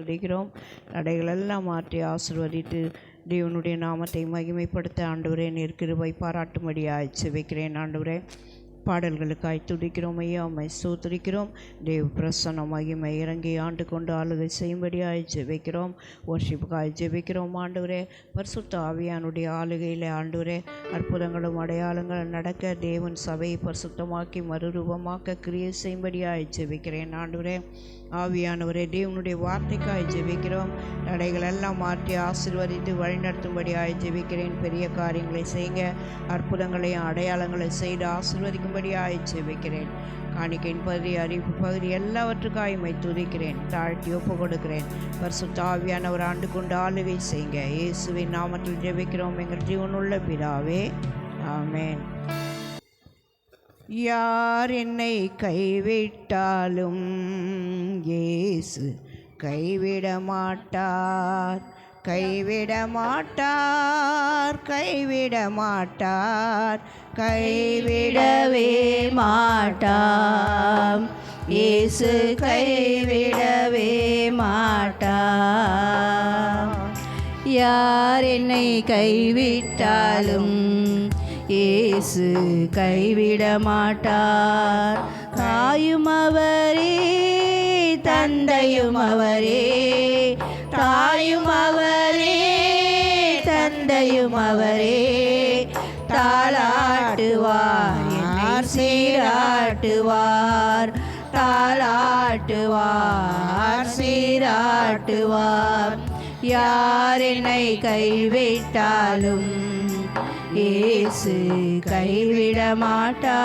துதிக்கிறோம். தடைகளெல்லாம் மாற்றி ஆசீர்வதித்து தேவனுடைய நாமத்தை மகிமைப்படுத்த ஆண்டவரே நீர் கிருபை பாராட்டும்படியாய் செபிக்கிறேன். ஆண்டவரே, பாடல்களுக்காய் துதிக்கிறோம் ஐயா, உம்மை ஸ்தோத்திரிக்கிறோம். தேவ பிரசன்ன மகிமை இறங்கி ஆண்டு கொண்டு ஆளுகை செய்யும்படியாய் ஜெபிக்கிறோம். வர்ஷிப்புக்காய் ஜெபிக்கிறோம். ஆண்டவரே, பரிசுத்த ஆவியானுடைய ஆளுகையில் ஆண்டவரே அற்புதங்களும் அடையாளங்களும் நடக்க தேவன் சபையை பரிசுத்தமாக்கி மறுரூபமாக்க கிரியை செய்யும்படியாய் ஜெபிக்கிறேன். ஆண்டவரே, ஆவியானவரே, தேவனுடைய வார்த்தைக்காய் ஜெபிக்கிறோம். தடைகள் எல்லாம் மாற்றி ஆசீர்வதித்து வழிநடத்தும்படியாய் ஜெபிக்கிறேன். பெரிய காரியங்களை செய்யுங்க, அற்புதங்களையும் அடையாளங்களை செய்து ஆசீர்வதிக்கும்படியாய் ஜெபிக்கிறேன். காணிக்கையின் பகுதி, அறிவிப்பு பகுதி எல்லாவற்றுக்காயுமை துதிக்கிறேன், தாழ்த்தி ஒப்பு கொடுக்கிறேன். பரிசுத்த ஆவியானவர் ஆண்டு கொண்டு ஆளுகை செய்யுங்க. இயேசுவின் நாமத்தில் ஜெபிக்கிறோம் எங்கள் ஜீவனுள்ள பிதாவே, ஆமென். யார் என்னை கைவிட்டாலும் இயேசு கைவிட மாட்டார், கைவிட மாட்டார், கைவிட மாட்டார், கைவிடவே மாட்டார். இயேசு கைவிடவே மாட்டார். யார் என்னை கைவிட்டாலும் இயேசு கைவிட மாட்டார். தாயும் அவரே, தந்தையும் அவரே, தாயும் அவரே, தந்தையும் அவரே. தாலாட்டுவார், யார் சீராட்டுவார், தாலாட்டுவார், சீராட்டுவார். யார் என்னை கைவிட்டாலும் இயேசு கைவிட மாட்டார்.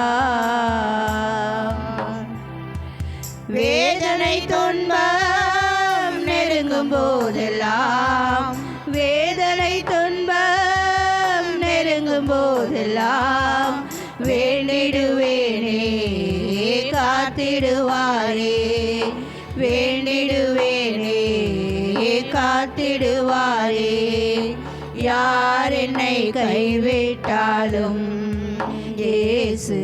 வேதனை துன்பம் நெருங்கும் போதெல்லாம், வேதனை துன்பம் நெருங்கும் போதெல்லாம் வேண்டிடுவேனே காத்திடுவாரே, வேண்டிடுவேனே காத்திடுவாரே. யார் என்னை கைவிட்டாலும் இயேசு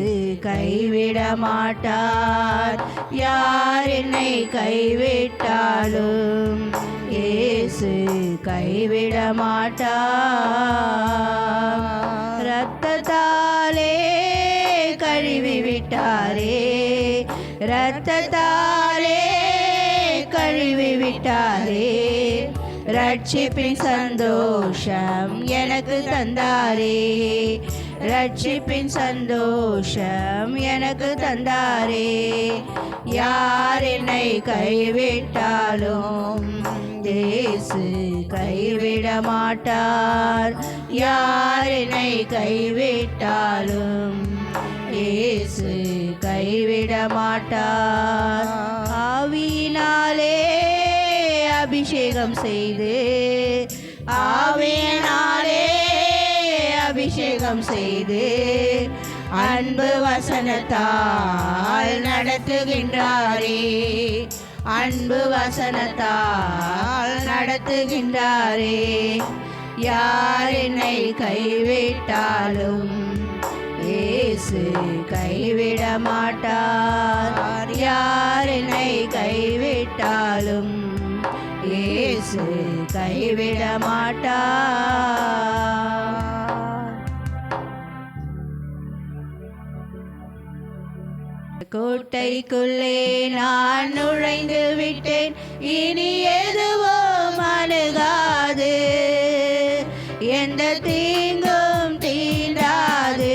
கைவிட மாட்டார். யார் என்னை கைவிட்டாலும் இயேசு கைவிட மாட்டார். இரத்தத்தாலே கழுவி விட்டாரே, இரத்தத்தாலே கழுவி விட்டாரே. ரட்சிப்பின் சந்தோஷம் எனக்கு தந்தாரே, ரட்சிப்பின் சந்தோஷம் எனக்கு தந்தாரே. யார் என்னை கைவிட்டாலும் இயேசு கைவிட மாட்டார். யார் என்னை கைவிட்டாலும் இயேசு கைவிட மாட்டார். ஆவியினாலே அபிஷேகம் செய்து, ஆவியினாலே அபிஷேகம் செய்து அன்பு வசனத்தால் நடத்துகின்றாரே, அன்பு வசனத்தால் நடத்துகின்றாரே. யார் என்னை கைவிட்டாலும் இயேசு கைவிட மாட்டார். யார் என்னை கைவிட்டாலும் இயேசு கைவிட மாட்டார். கோட்டைக்குள்ளே நான் நுழைந்து விட்டேன், இனி எதுவும் அணுகாது, எந்த தீங்கும் தீண்டாது.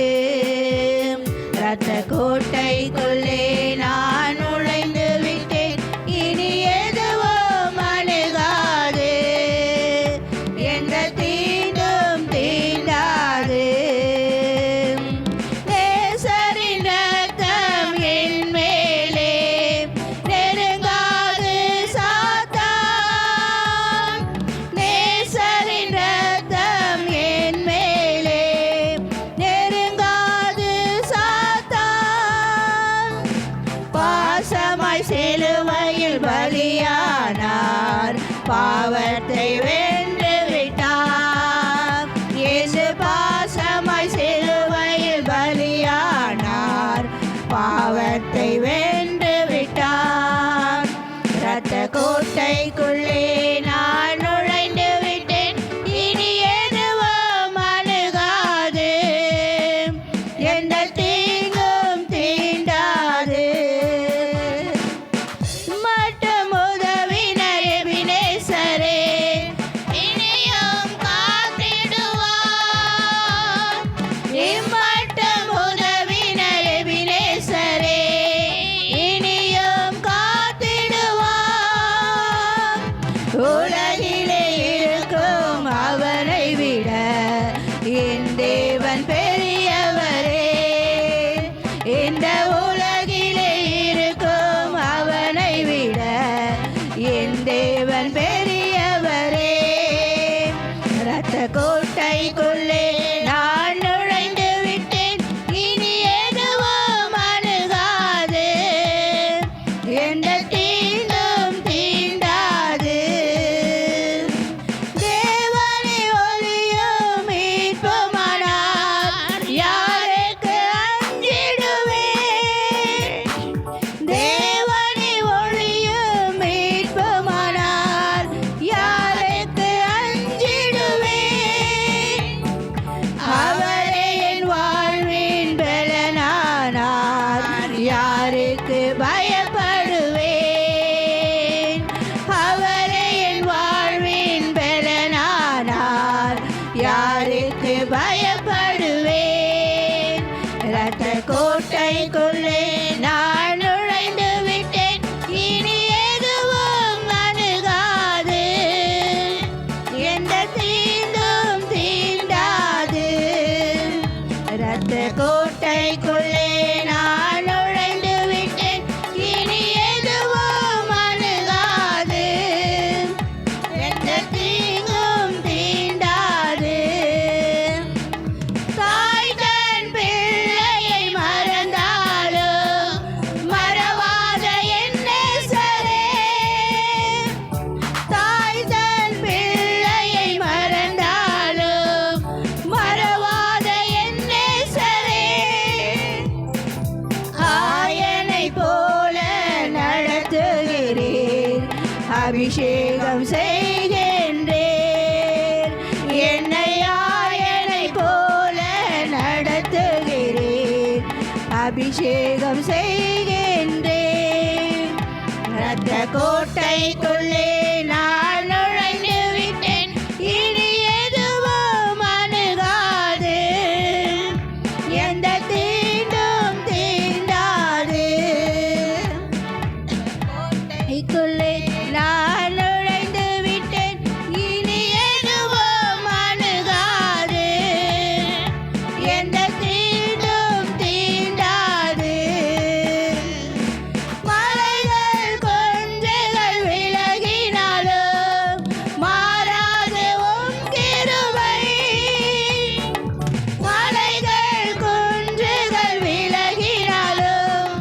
இரத்த கோட்டைக்குள்ளே நான் நுழைந்து விட்டேன், இனி எதுவும் அணுகாது, எந்த தீங்கும் தீண்டாது. நேசரின் இரத்தம் என் மேலே நெருங்காது சாத்தான், நேசரின் இரத்தம் என் மேலே நெருங்காது சாத்தான். பாசமாய் சிலுவையில் பலியானார், பாவத்தை வென்று விட்டார். இயேசு பாசமாய் சிலுவையில் பலியானார், பாவத்தை வென்று விட்டார். இரத்த கோட்டைக்குள்ளே உலகிலே இருக்கும் அவரை விட என் தேவன் பெரியவரே. இந்த உலகிலே இருக்கும் அவனை விட என் தேவன் பெரியவரே. இரத்த கோட்டைக்குள்ளே நான் நுழைந்து விட்டேன், இனி எதுவும் அணுகாது, எந்த தீங்கும் தீண்டாது. தேவனை ஒளியும் மீட்புமானார் யாருக்கு அஞ்சிடுவேன்? தேவனை ஒளியும் மீட்புமானார் யாருக்கு அஞ்சிடுவேன்? அவரே என் வாழ்வின் பலனானார் யாருக்கு பயப்படுவேன்? அவரே என் வாழ்வின் பலனானார் யாருக்கு பயப்படுவேன்? இரத்த கோட்டைக்குள்ளே நான் நுழைந்து விட்டேன், இனி எதுவும் அணுகாது, எந்த தீங்கும் தீண்டாது. இரத்த கோட்டைக்குள்ளே நான் நுழைந்து விட்டேன், இனி எதுவும் அணுகாது, எந்த தீங்கும் தீண்டாது. தாய் தன் பிள்ளையை மறந்தாலும் மறவாத என் நேசரே. தாய் தன் பிள்ளையை மறந்தாலும் மறவாத என் நேசரே. ஆயனை போல நடத்துகிறீர், அபிஷேகம் செய்கின்றேன். என்னை ஆயனை போல நடத்துகிறீர், அபிஷேகம் செய்கின்றேன். இரத்த கோட்டைக்குள்ளே நான் நுழைந்து விட்டேன், இனி எதுவும் அணுகாது, எந்த தீண்டும் தீண்டாது. கோட்டைக்குள்ளே நான் நுழைந்து விட்டேன், இனி எதுவும் அணுகாது, எந்த தீண்டும் தீண்டாது. மலைகள் கொஞ்சங்கள் விலகினாலும் மாறாது உம் கிருபை. மலைகள் குன்றுகள் விலகினாலும்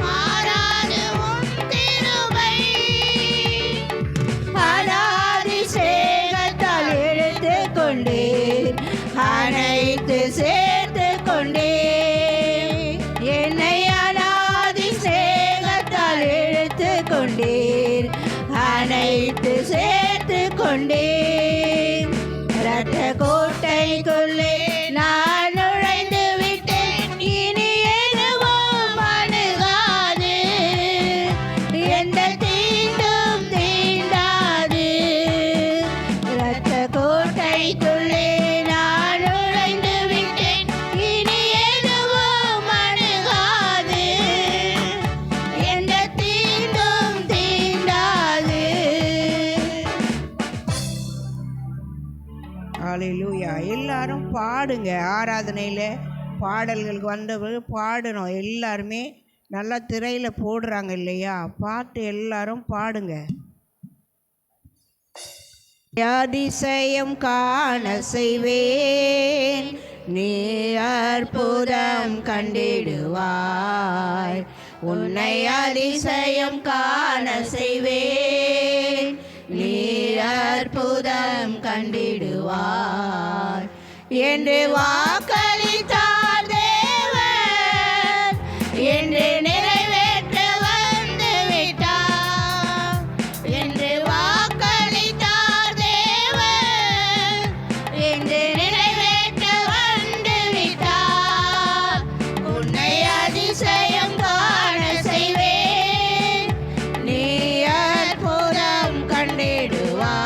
மாறாது உம் கிருபை. அநாதி சேகத்தால் இழுத்துக் கொண்டீர், அனைத்து சேர்த்து கொண்டீர். என்னை அநாதி சேகத்தால் இழுத்துக் கொண்டீர், அனைத்து சேர்த்து கொண்டீர். இரத்த கோட்டைக்குள்ளே நான் நுழைந்து விட்டேன், இனி எதுவும் அணுகாது, எந்த தீண்டும் தீண்டாது. இரத்த கோட்டைக்குள்ளே நான் நுழைந்து விட்டேன், இனி எதுவும் அணுகாது, எந்த தீண்டும் தீண்டாது. ஹalleluya. எல்லாரும் பாடுங்க. ஆராதனையில் பாடல்களுக்கு வந்தவங்க பாடணும். எல்லாருமே நல்லா திரையில் போடுறாங்க இல்லையா, பாட்டு எல்லாரும் பாடுங்க. அதிசயம் காண செய்வேன், நீ அற்புதம் கண்டிடுவாய். உன்னை அதிசயம் காண செய்வேன், நீ அற்புதம் கண்டிடுவாய் என்று வாக்களித்தார் தேவன், என்று நிறைவேற்ற வந்து விட்டார். என்று வாக்களித்தார் தேவன், என்று நிறைவேற்ற வந்து விட்டார். உன்னை அதிசயம் காண செய்வேன், நீ அற்புதம் கண்டிடுவாய்.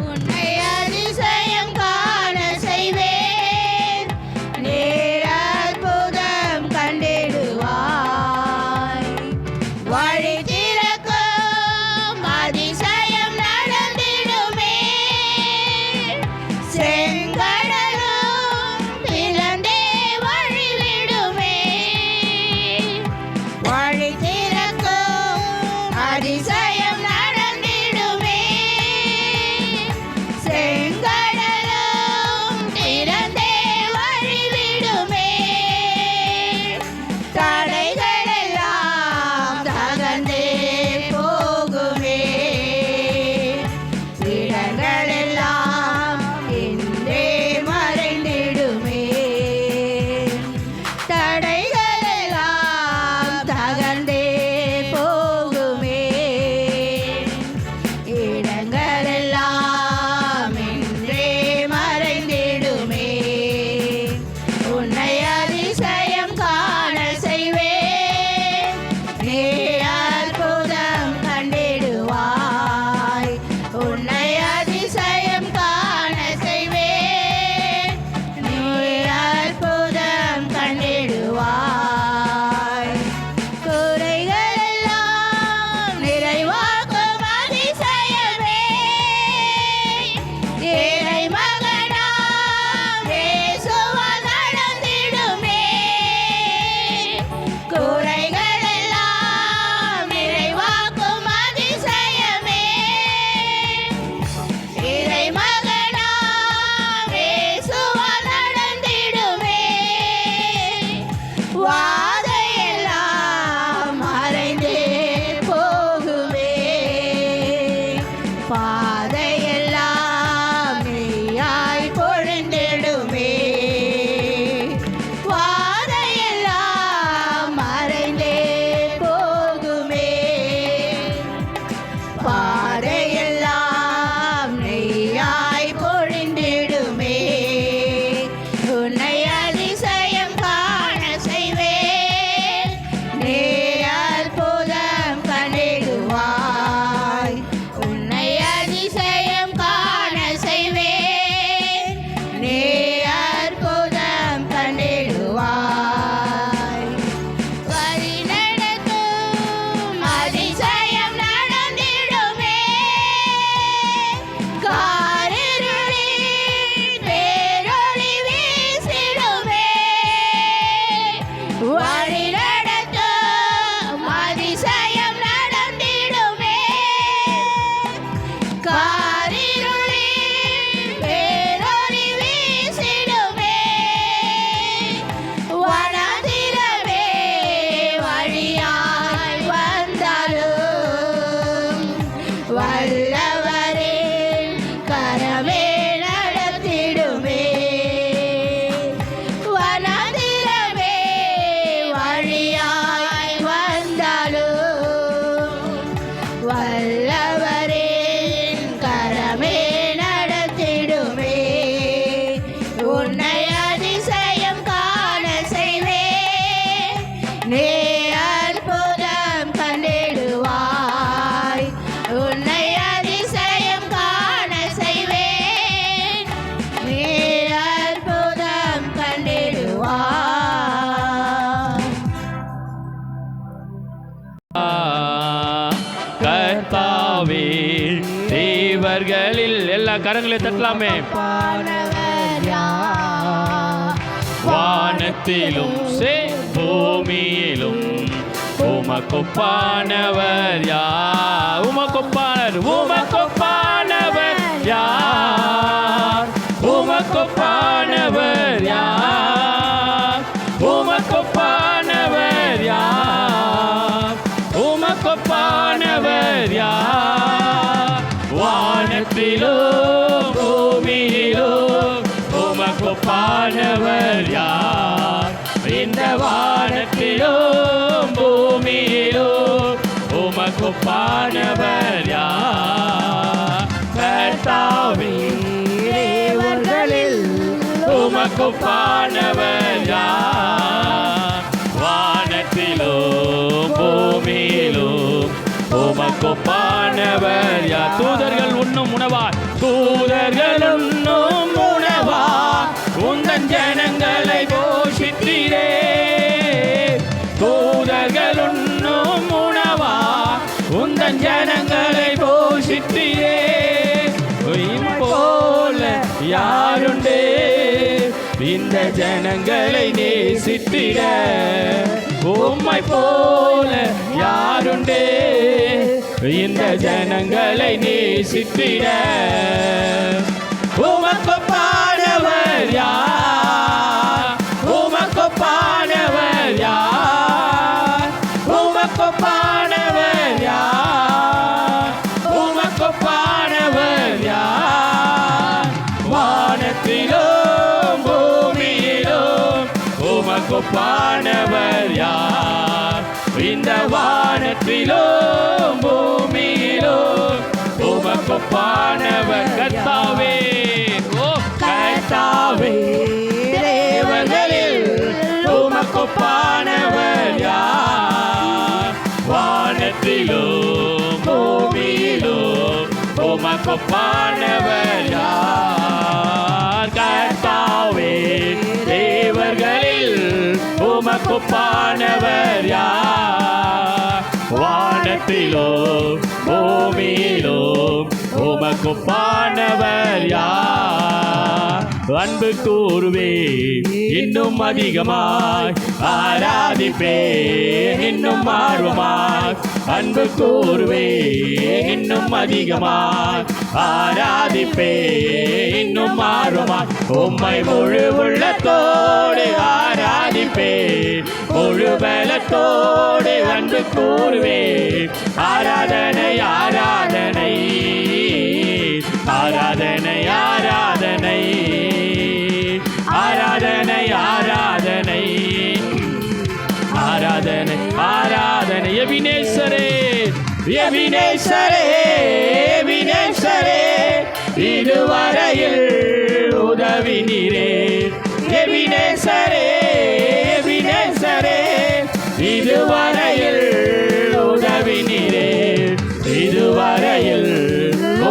உன்னை அதிசயம் காண செய்வேன், நீ அற்புதம் கண்டிடுவாய். பாதையெல்லாம் நீயாய் பொழிந்திடுமே. பாதையெல்லாம் மறைந்தே போகுமே. பாதையெல்லாம் நீயாய் பொழிந்திடுமே. உன்னை அதிசயம் காண செய்வேன். நீ அற்புதம் கண்டிடுவாய். உன்னை அதிசயம் காண செய்வேன். நீ அற்புதம் கண்டிடுவாய். வழி நடத்தும் அதிசயம் நடந்திடுமே. காரிருளில் பேரொளி வீசிடுமே. வழி நடத்தும் அதிசயம் நடந்திடுமே. காரிருளில் பேரொளி வீசிடுமே. வனாந்திரமே வழியாய் வந்தாலும் வல்லவரின் கரமே நடத்திடுமே. வனாந்திரமே வழியாய் வந்தாலும் வல்லவரின் கரமே நடத்திடுமே. உன்னை அதிசயம் காண செய்வேன். நீ அற்புதம் கண்டிடுவாய். உன்னை அதிசயம் காண செய்வேன். நீ அற்புதம் கண்டிடுவாய். கர்த்தாவே தேவர்களில் எல்லா கரங்களை தட்டலாமே. பானவர் யார்? வானத்திலும் பூமியிலும் உமக்கொப்பானவர் யார்? உமக்கொப்பானவர் யார்? உமக்கொப்பானவர் யார்? உமக்கொப்பானவர் யார்? உமக்கொப்பானவர் யார்? வானத்திலும் பூமியிலும் உமக்கொப்பானவர் யார்? இந்த வானத்திலும் பூமியிலும் உமக்கொப்பானவர் யார்? கர்த்தாவே தேவர்களில் உமக்கொப்பானவர் யார்? வானத்திலும் பூமியிலும் உமக்கொப்பானவர் யார்? தூதர்கள் உண்ணும் உணவா, தூதர்கள் உண்ணும் உணவா, உந்தன் ஜனங்களை போஷித்தீரே. தூதர்கள் உண்ணும் உணவா, உந்தன் ஜனங்களை போஷித்தீரே. போல யாருண்டே இந்த ஜனங்களை நேசித்திட? உம்மை போல யாருண்டே இந்த ஜனங்களை நேசித்திட? உமக்கொப்பானவர் யார்? உமக்கொப்பானவர் யார்? உமக்கொப்பானவர் யார்? உமக்கொப்பானவர் யார்? வானத்திலும் பூமியிலும் உமக்கொப்பானவர் யார்? இந்த வானத்திலும் பூமியிலும் உமக்கொப்பானவர் கர்த்தாவே. ஓ கர்த்தாவே தேவர்களில் உமக்கொப்பானவர் யார்? வானத்திலும் பூமியிலும் உமக்கொப்பானவர் யார்? கர்த்தாவே தேவர்களில் உமக்கொப்பானவர் யார்? வானத்திலும் பூமியிலும் உமக்கொப்பானவர் யார்? அன்பு கூறுவே இன்னும் அதிகமாய், ஆராதிப்பேன் இன்னும் ஆர்வமாய். அன்பு கூறுவே இன்னும் அதிகமாய், ஆராதிப்பேன் இன்னும் ஆர்வமாய். உம்மை முழு உள்ளத்தோடு ஆராதிப்பேன், முழு பலத்தோடு அன்பு கூறுவே. ஆராதனை ஆராதனை எபினேசரே எபினேசரே இதுவரையில் உதவி நீரே எபினேசரே எபினேசரே இதுவரையில் உதவி நீரே இதுவரையில்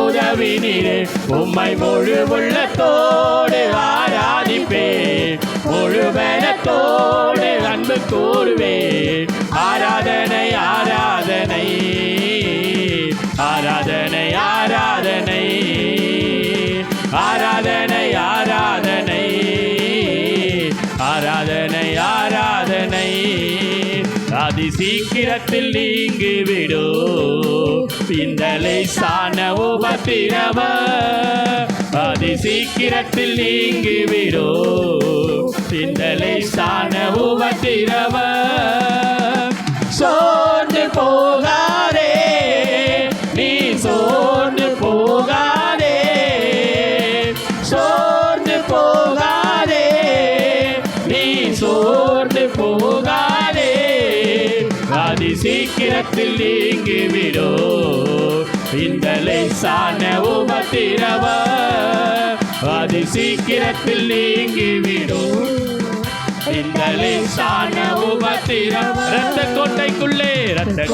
உதவி நீரே உம்மை முழு உள்ளத்தோடு ஆராதிப்பேன் முழு பலத்தோடு அன்பு கூறுவேன் ஆராதனை ஆராதனை ஆராதனை ஆராதனை ஆராதனை ஆராதனை ஆராதனை ஆராதனை அதி சீக்கிரத்தில் நீங்கிவிடோ இந்த லேசான உபத்திரவ அதி சீக்கிரத்தில் நீங்கிவிடோ இந்த லேசான உபத்திரவ சோர்ந்து போகாதே நீ சோர்ந்து போகாதே சோர்ந்து போகாதே நீ சோர்ந்து போகாதே அதி சீக்கிரத்தில் நீங்கிவிடோ இந்த லேசான உபத்திரவ அதி சீக்கிரத்தில் நீங்கிவிடோ இந்த லேசான உபத்திரவ ரத்த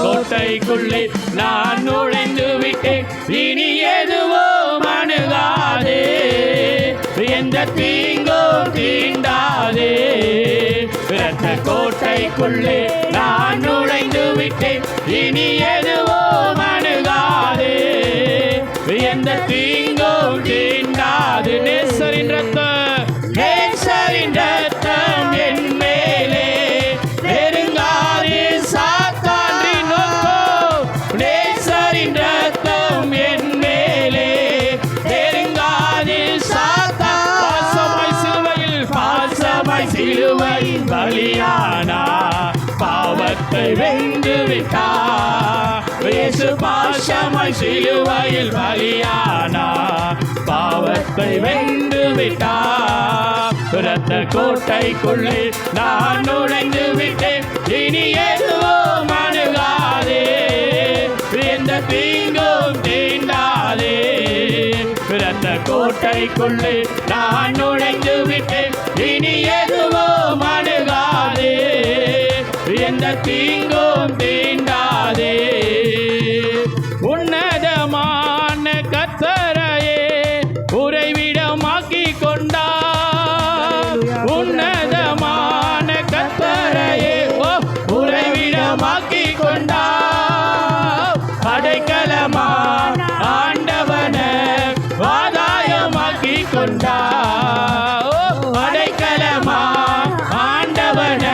கோட்டைக்குள்ளே நான் நுழைந்து விட்டேன் இனி எதுவோ அணுகாதே எந்த தீங்கோ தீண்டாதே ரத்த கோட்டைக்குள்ளே நான் நுழைந்து விட்டேன் இனி எதுவோ அணுகாதே எந்த தீங்கோ தீண்டாது நேசரின் ரத்தம் என் மேலே நெருங்காதே சாத்தான்றி நோக்கோ நேசரின் ரத்தம் என் மேலே நெருங்காதே சாத்தா பாசமாய் சிலுவை பலியானா பாவத்தை வென்று விட்டா இயேசு பாசமாய் சிலுவையில் பலியானா பாவத்தை வென்று விட்டா ரத்த கோட்டைக்குள்ளே நான் நுழைந்து விட்டேன் இனி எதுவோ அணுகாதே எந்த தீங்கும் தீண்டாதே ரத்த கோட்டைக்குள்ளே நான் நுழைந்து விட்டேன் இனி எதுவோ அணுகாதே எந்த தீங்கும் தீண்டாதே உன்னதமான கர்த்தரையே உறைவிடமாக்கி கொண்டா உன்னதமான கர்த்தரையே உறைவிடமாக்கி கொண்டா அடைக்கலமா ஆண்டவன ஆதாயமாக்கி கொண்டா அடைக்கலமா ஆண்டவன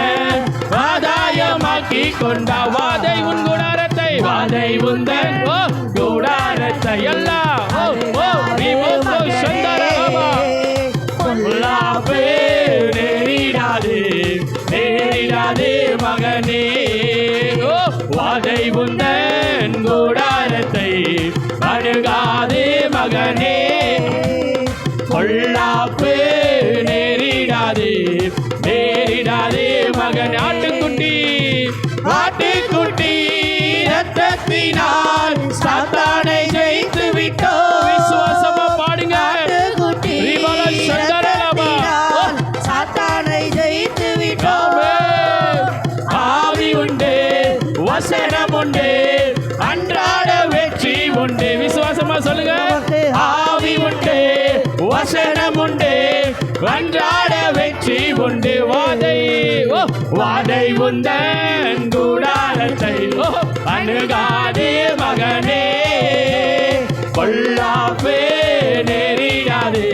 ஆதாயமாக்கி கொண்டா வாதை உன் குடாரத்தை வாதை உந்தன் கூடாரத்தை எல்லாம் நேரிடாதே மகனே வாதை உந்தன் கூடாரத்தை அணுகாதே மகனே பொல்லாப்பு நேரிடாதே மகன் ஆட்டுக்குட்டி ரத்தத்தினால் சாத்தானை ஜெயித்து விட்டோ விசுவாசமா பாடுங்க சாத்தானை ஜெயித்து விட்டோ ஆவி உண்டு வசனம் உண்டு அன்றாட வெற்றி உண்டு விசுவாசமா சொல்லுங்க ஆவி உண்டு வசனம் உண்டு அன்றாட வெற்றி உண்டு வாதை உந்தன் கூடாரத்தை அணுகாதே மகனே பொல்லாப்பு நேரிடாதே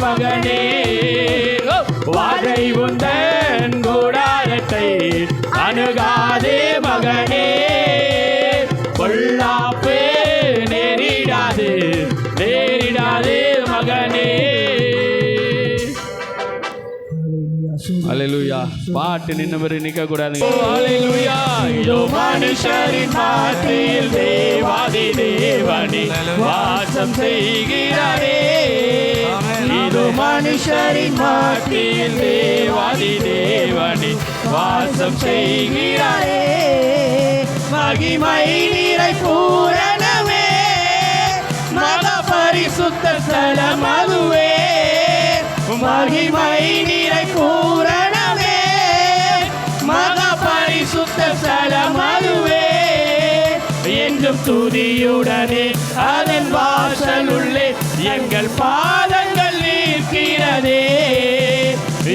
மகனே வாதை உந்தன் கூடாரத்தை அணுகாதே மகனே பொல்லாப்பு நேரிடாதே மகனே ஹல்லேலூயா பாட்டு நின்னவரு நிக்க கூடாதுங்க ஹல்லேலூயா இதோ மனுஷரின் பாட்டில் தேவாதி தேவனி வாசம் செய்கிறாரே இதோ மனுஷரின் பாட்டில் தேவாதி தேவனி வாசம் செய்கிறாரே. மகிமை நிறை பூரணமே, மகா பரிசுத்த ஸ்தலம் அதுவே. மகிமை நிறை பூரணமே, மகா பரிசுத்த ஸ்தலம் அதுவே. என்றும் துதியுடனே அதன் வாசல் உள்ளே எங்கள் பாதங்கள் நிற்கிறதே.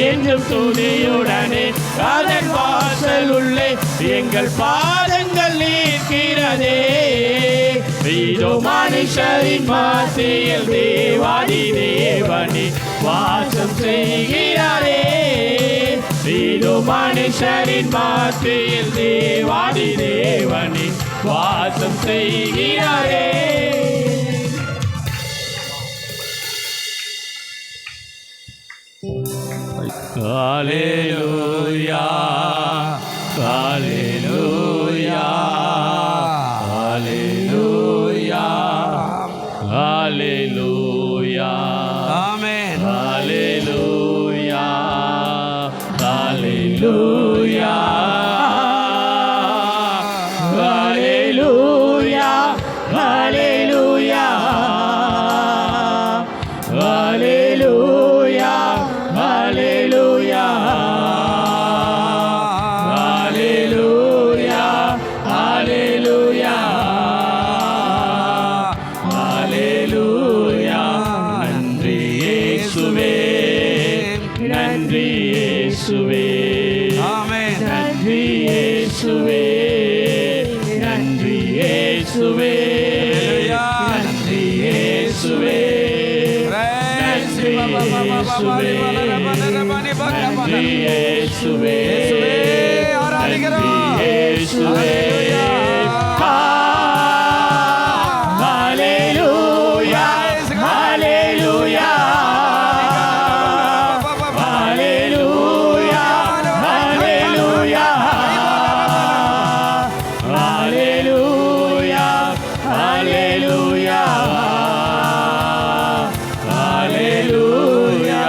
என்றும் துதியுடனே அதன் வாசல் உள்ளே எங்கள் பாதங்கள் நிற்கிறதே. இதோ மனுஷரின் மத்தியில் தேவாதி தேவனே வாசம் செய்கிறாரே. இதோ மனுஷரின் மத்தியில் தேவாதி தேவனே வாசம் செய்கிறாரே. ஹல்லேலூயா, ஹல்லேலூயா, ஹல்லேலூயா, ஹல்லேலூயா. ஆமென். ஹல்லேலூயா, ஹல்லேலூயா, ஹல்லேலூயா, ஹல்லேலூயா, ஹல்லேலூயா, ஹல்லேலூயா, ஹல்லேலூயா, ஹல்லேலூயா, ஹல்லேலூயா. நன்றி இயேசுவே, நன்றி இயேசுவே, ஆமென். நன்றி இயேசுவே, நன்றி இயேசுவே, நன்றி இயேசுவே, நன்றி இயேசுவே, நன்றி இயேசுவே, நன்றி இயேசுவே. ஹல்லேலூயா, ஹல்லேலூயா, ஹல்லேலூயா, ஹல்லேலூயா, ஹல்லேலூயா, ஹல்லேலூயா, ஹல்லேலூயா.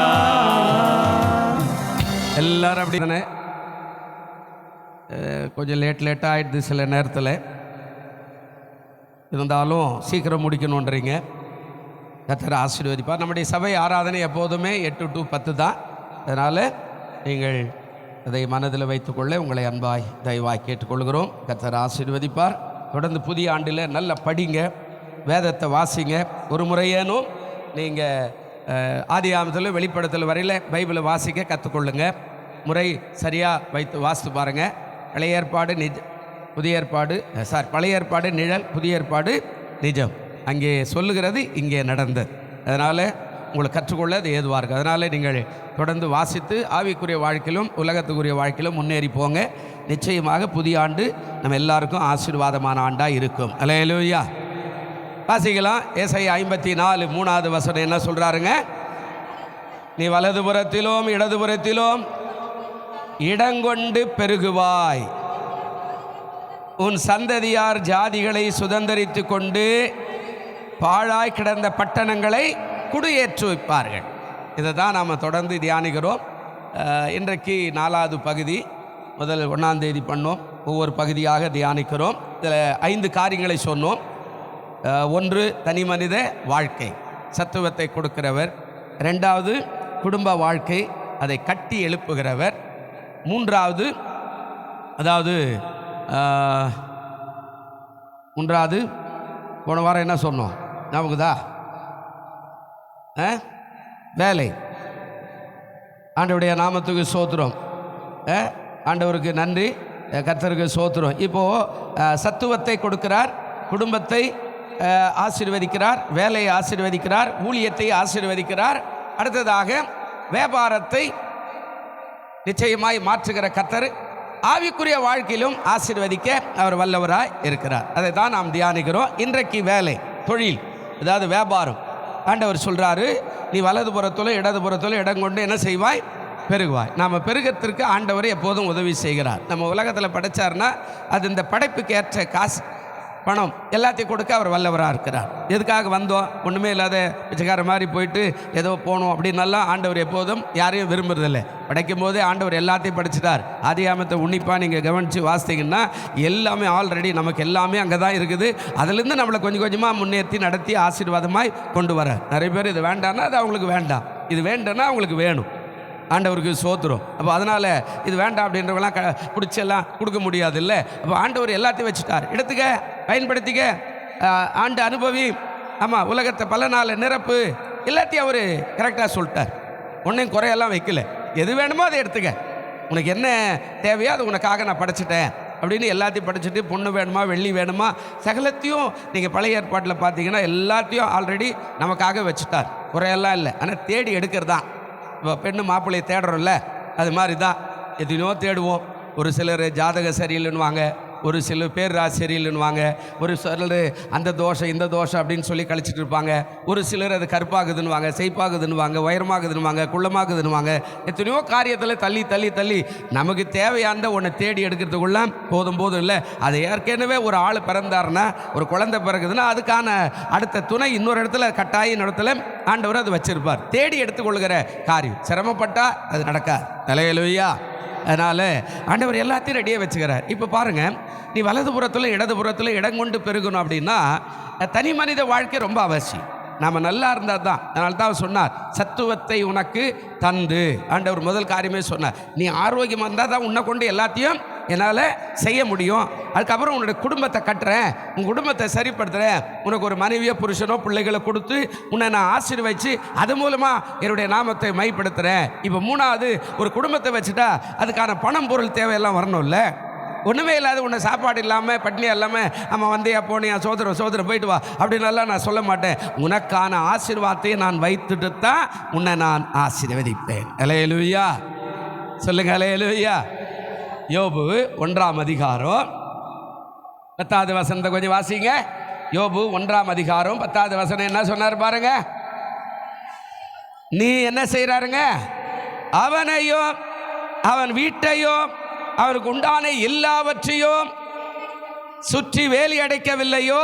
எல்லாரும் அப்படி தானே? கொஞ்சம் லேட்டாக ஆகிடுது சில நேரத்தில், இருந்தாலும் சீக்கிரம் முடிக்கணுன்றீங்க. கர்த்தர் ஆசீர்வதிப்பார். நம்முடைய சபை ஆராதனை எப்போதுமே 8 to 10 தான். அதனால் நீங்கள் அதை மனதில் வைத்துக்கொள்ள உங்களை அன்பாய் தயவாய் கேட்டுக்கொள்கிறோம். கர்த்தர் ஆசீர்வதிப்பார். தொடர்ந்து புதிய ஆண்டில் நல்ல படிங்க, வேதத்தை வாசிங்க. ஒரு முறையேனும் நீங்கள் ஆதியாகமத்தில் வெளிப்படுத்தல் வரையில் பைபிளை வாசிக்க கற்றுக்கொள்ளுங்க. முறை சரியாக வைத்து வாசித்து பாருங்கள். பழைய ஏற்பாடு புதிய ஏற்பாடு பழைய ஏற்பாடு நிழல், புதிய ஏற்பாடு நிஜம். அங்கே சொல்லுகிறது, இங்கே நடந்தது. அதனால் உங்களுக்கு கற்றுக்கொள்ள அது ஏதுவாக இருக்குது. அதனால் நீங்கள் தொடர்ந்து வாசித்து ஆவிக்குரிய வாழ்க்கையிலும் உலகத்துக்குரிய வாழ்க்கையிலும் முன்னேறி போங்க. நிச்சயமாக புதிய ஆண்டு நம்ம எல்லாருக்கும் ஆசீர்வாதமான ஆண்டாக இருக்கும். அல்லேலூயா. வாசிக்கலாம். ஏசாயா 54 3வது வசனம் என்ன சொல்கிறாருங்க? நீ வலதுபுறத்திலும் இடதுபுறத்திலும் இடங்கொண்டு பெருகுவாய், உன் சந்ததியார் ஜாதிகளை சுதந்தரித்து கொண்டு பாழாய் கிடந்த பட்டணங்களை குடியேற்றி வைப்பார்கள். இதை தான் நாம் தொடர்ந்து தியானிக்கிறோம். இன்றைக்கு 4வது பகுதி. முதல் 1ஆம் தேதி பண்ணோம். ஒவ்வொரு பகுதியாக தியானிக்கிறோம். இதில் 5 காரியங்களை சொன்னோம். 1 தனி மனித வாழ்க்கை, சத்துவத்தை கொடுக்கிறவர். 2வது குடும்ப வாழ்க்கை, அதை கட்டி எழுப்புகிறவர். 3வது அதாவது 3வது போன வாரம் என்ன சொன்னோம் நமக்குதா? வேலை. ஆண்டவருடைய நாமத்துக்கு சோத்திரம், ஆண்டவருக்கு நன்றி, கர்த்தருக்கு சோத்திரம். இப்போது சத்துவத்தை கொடுக்கிறார், குடும்பத்தை ஆசீர்வதிக்கிறார், வேலையை ஆசீர்வதிக்கிறார், ஊழியத்தை ஆசீர்வதிக்கிறார். அடுத்ததாக வியாபாரத்தை நிச்சயமாய் மாற்றுகிற கர்த்தர் ஆவிக்குரிய வாழ்க்கையிலும் ஆசீர்வதிக்க அவர் வல்லவராய் இருக்கிறார். அதை தான் நாம் தியானிக்கிறோம். இன்றைக்கு வேலை, தொழில், அதாவது வியாபாரம். ஆண்டவர் சொல்கிறாரு, நீ வலதுபுறத்தில் இடதுபுறத்தில் இடம் கொண்டு என்ன செய்வாய்? பெருகுவாய். நாம் பெருகத்திற்கு ஆண்டவர் எப்போதும் உதவி செய்கிறார். நம்ம உலகத்தில் படைச்சார்னா அது இந்த படைப்புக்கு ஏற்ற காசு பணம் எல்லாத்தையும் கொடுக்க அவர் வல்லவராக இருக்கிறார். எதுக்காக வந்தோம்? ஒன்றுமே இல்லாத பிச்சைக்கார மாதிரி போயிட்டு ஏதோ போகணும் அப்படின்னெல்லாம் ஆண்டவர் எப்போதும் யாரையும் விரும்புறதில்லை. படைக்கும் போதே ஆண்டவர் எல்லாத்தையும் படிச்சுட்டார். ஆதியாகமத்தை உன்னிப்பாக நீங்கள் கவனித்து வாசித்தீங்கன்னா எல்லாமே ஆல்ரெடி நமக்கு எல்லாமே அங்கே தான் இருக்குது. அதுலேருந்து நம்மளை கொஞ்சம் கொஞ்சமாக முன்னேற்றி நடத்தி ஆசீர்வாதமாய் கொண்டு வர. நிறைய பேர் இது வேண்டான்னா அது அவங்களுக்கு வேண்டாம், இது வேண்டான்னா அவங்களுக்கு வேணும். ஆண்டவருக்கு சோத்துரும். அப்போ அதனால் இது வேண்டாம் அப்படின்றவங்களாம் பிடிச்செல்லாம் கொடுக்க முடியாது இல்லை. அப்போ ஆண்டவர் எல்லாத்தையும் வச்சுட்டார். எடுத்துக்க, பயன்படுத்திக்க, ஆண்டு அனுபவி, ஆமாம் உலகத்தை பல நாள் நிரப்பு, எல்லாத்தையும் அவர் கரெக்டாக சொல்லிட்டார். ஒன்றையும் குறையெல்லாம் வைக்கல. எது வேணுமோ அதை எடுத்துக்க, உனக்கு என்ன தேவையோ அது உனக்காக நான் படைச்சிட்டேன் அப்படின்னு எல்லாத்தையும் படிச்சுட்டு, பொண்ணு வேணுமா வெள்ளி வேணுமா சகலத்தையும் நீங்கள் பழைய ஏற்பாட்டில் பார்த்தீங்கன்னா எல்லாத்தையும் ஆல்ரெடி நமக்காக வச்சுட்டார். குறையெல்லாம் இல்லை. ஆனால் தேடி எடுக்கிறது தான். இப்போ பெண்ணு மாப்பிள்ளையை தேடுறோம்ல, அது மாதிரி தான் எத்தனையோ தேடுவோம். ஒரு சிலர் ஜாதக சரியில்லைன்னுவாங்க, ஒரு சில பேர் ராசி சரியில்லைன்னுவாங்க, ஒரு சிலர் அந்த தோஷம் இந்த தோஷம் அப்படின்னு சொல்லி கழிச்சிட்டு இருப்பாங்க. ஒரு சிலர் அது கருப்பாகுதுன்னுவாங்க, செய்ப்பாகுதுன்னுவாங்க, உயரமாகுதுன்னுவாங்க, குள்ளமாகுதுன்னுவாங்க. எத்தனையோ காரியத்தில் தள்ளி தள்ளி தள்ளி நமக்கு தேவையான ஒன்றை தேடி எடுக்கிறதுக்குள்ள போதும் இல்லை. அது ஏற்கனவே ஒரு ஆள் பிறந்தாருன்னா, ஒரு குழந்தை பிறகுதுன்னா அதுக்கான அடுத்த துணை இன்னொரு இடத்துல கட்டாய இடத்துல ஆண்டவர் அது வச்சிருப்பார். தேடி எடுத்துக்கொள்கிற காரியம் சிரமப்பட்டால் அது நடக்காது. அல்லேலூயா. அதனால் ஆண்டவர் எல்லாத்தையும் ரெடியாக வச்சுக்கிறார். இப்போ பாருங்கள், நீ வலதுபுறத்தில் இடதுபுறத்தில் இடம் கொண்டு பெருகணும் அப்படின்னா தனி மனித வாழ்க்கை ரொம்ப அவசியம். நாம் நல்லா இருந்தால் தான். அதனால தான் அவர் சொன்னார், சத்துவத்தை உனக்கு தந்து. ஆண்டவர் முதல் காரியமே சொன்னார், நீ ஆரோக்கியமாக இருந்தால் தான் உன்னை கொண்டு எல்லாத்தையும் என்னால் செய்ய முடியும். அதுக்கப்புறம் உன்னுடைய குடும்பத்தை கட்டுறேன், உன் குடும்பத்தை சரிப்படுத்துகிறேன், உனக்கு ஒரு மனைவியோ புருஷனோ பிள்ளைகளை கொடுத்து உன்னை நான் ஆசீர்வதிச்சு அது மூலமாக என்னுடைய நாமத்தை மைப்படுத்துகிறேன். இப்போ மூணாவது, ஒரு குடும்பத்தை வச்சுட்டா அதுக்கான பணம் பொருள் தேவையெல்லாம் வரணும்ல. ஒன்றுமே இல்லாத உன்னை சாப்பாடு இல்லாமல் பட்னியாக இல்லாமல் நம்ம வந்தியா போனியா சோதரை போயிட்டு வா அப்படின்னெல்லாம் நான் சொல்ல மாட்டேன். உனக்கான ஆசீர்வாதத்தை நான் வைத்துட்டு தான் உன்னை நான் ஆசீர்வதிப்பேன். அல்லேலூயா சொல்லுங்க, அல்லேலூயா. யோபு 1ஆம் அதிகாரம் 10வது வசனத்தை கொஞ்சம் வாசிங்க. யோபு 1ஆம் அதிகாரம் 10வது வசனம் என்ன சொன்னார் பாருங்க. நீ என்ன செய்கிறாருங்க? அவனையும் அவன் வீட்டையும் அவனுக்கு உண்டான எல்லாவற்றையும் சுற்றி வேலி அடைக்கவில்லையோ?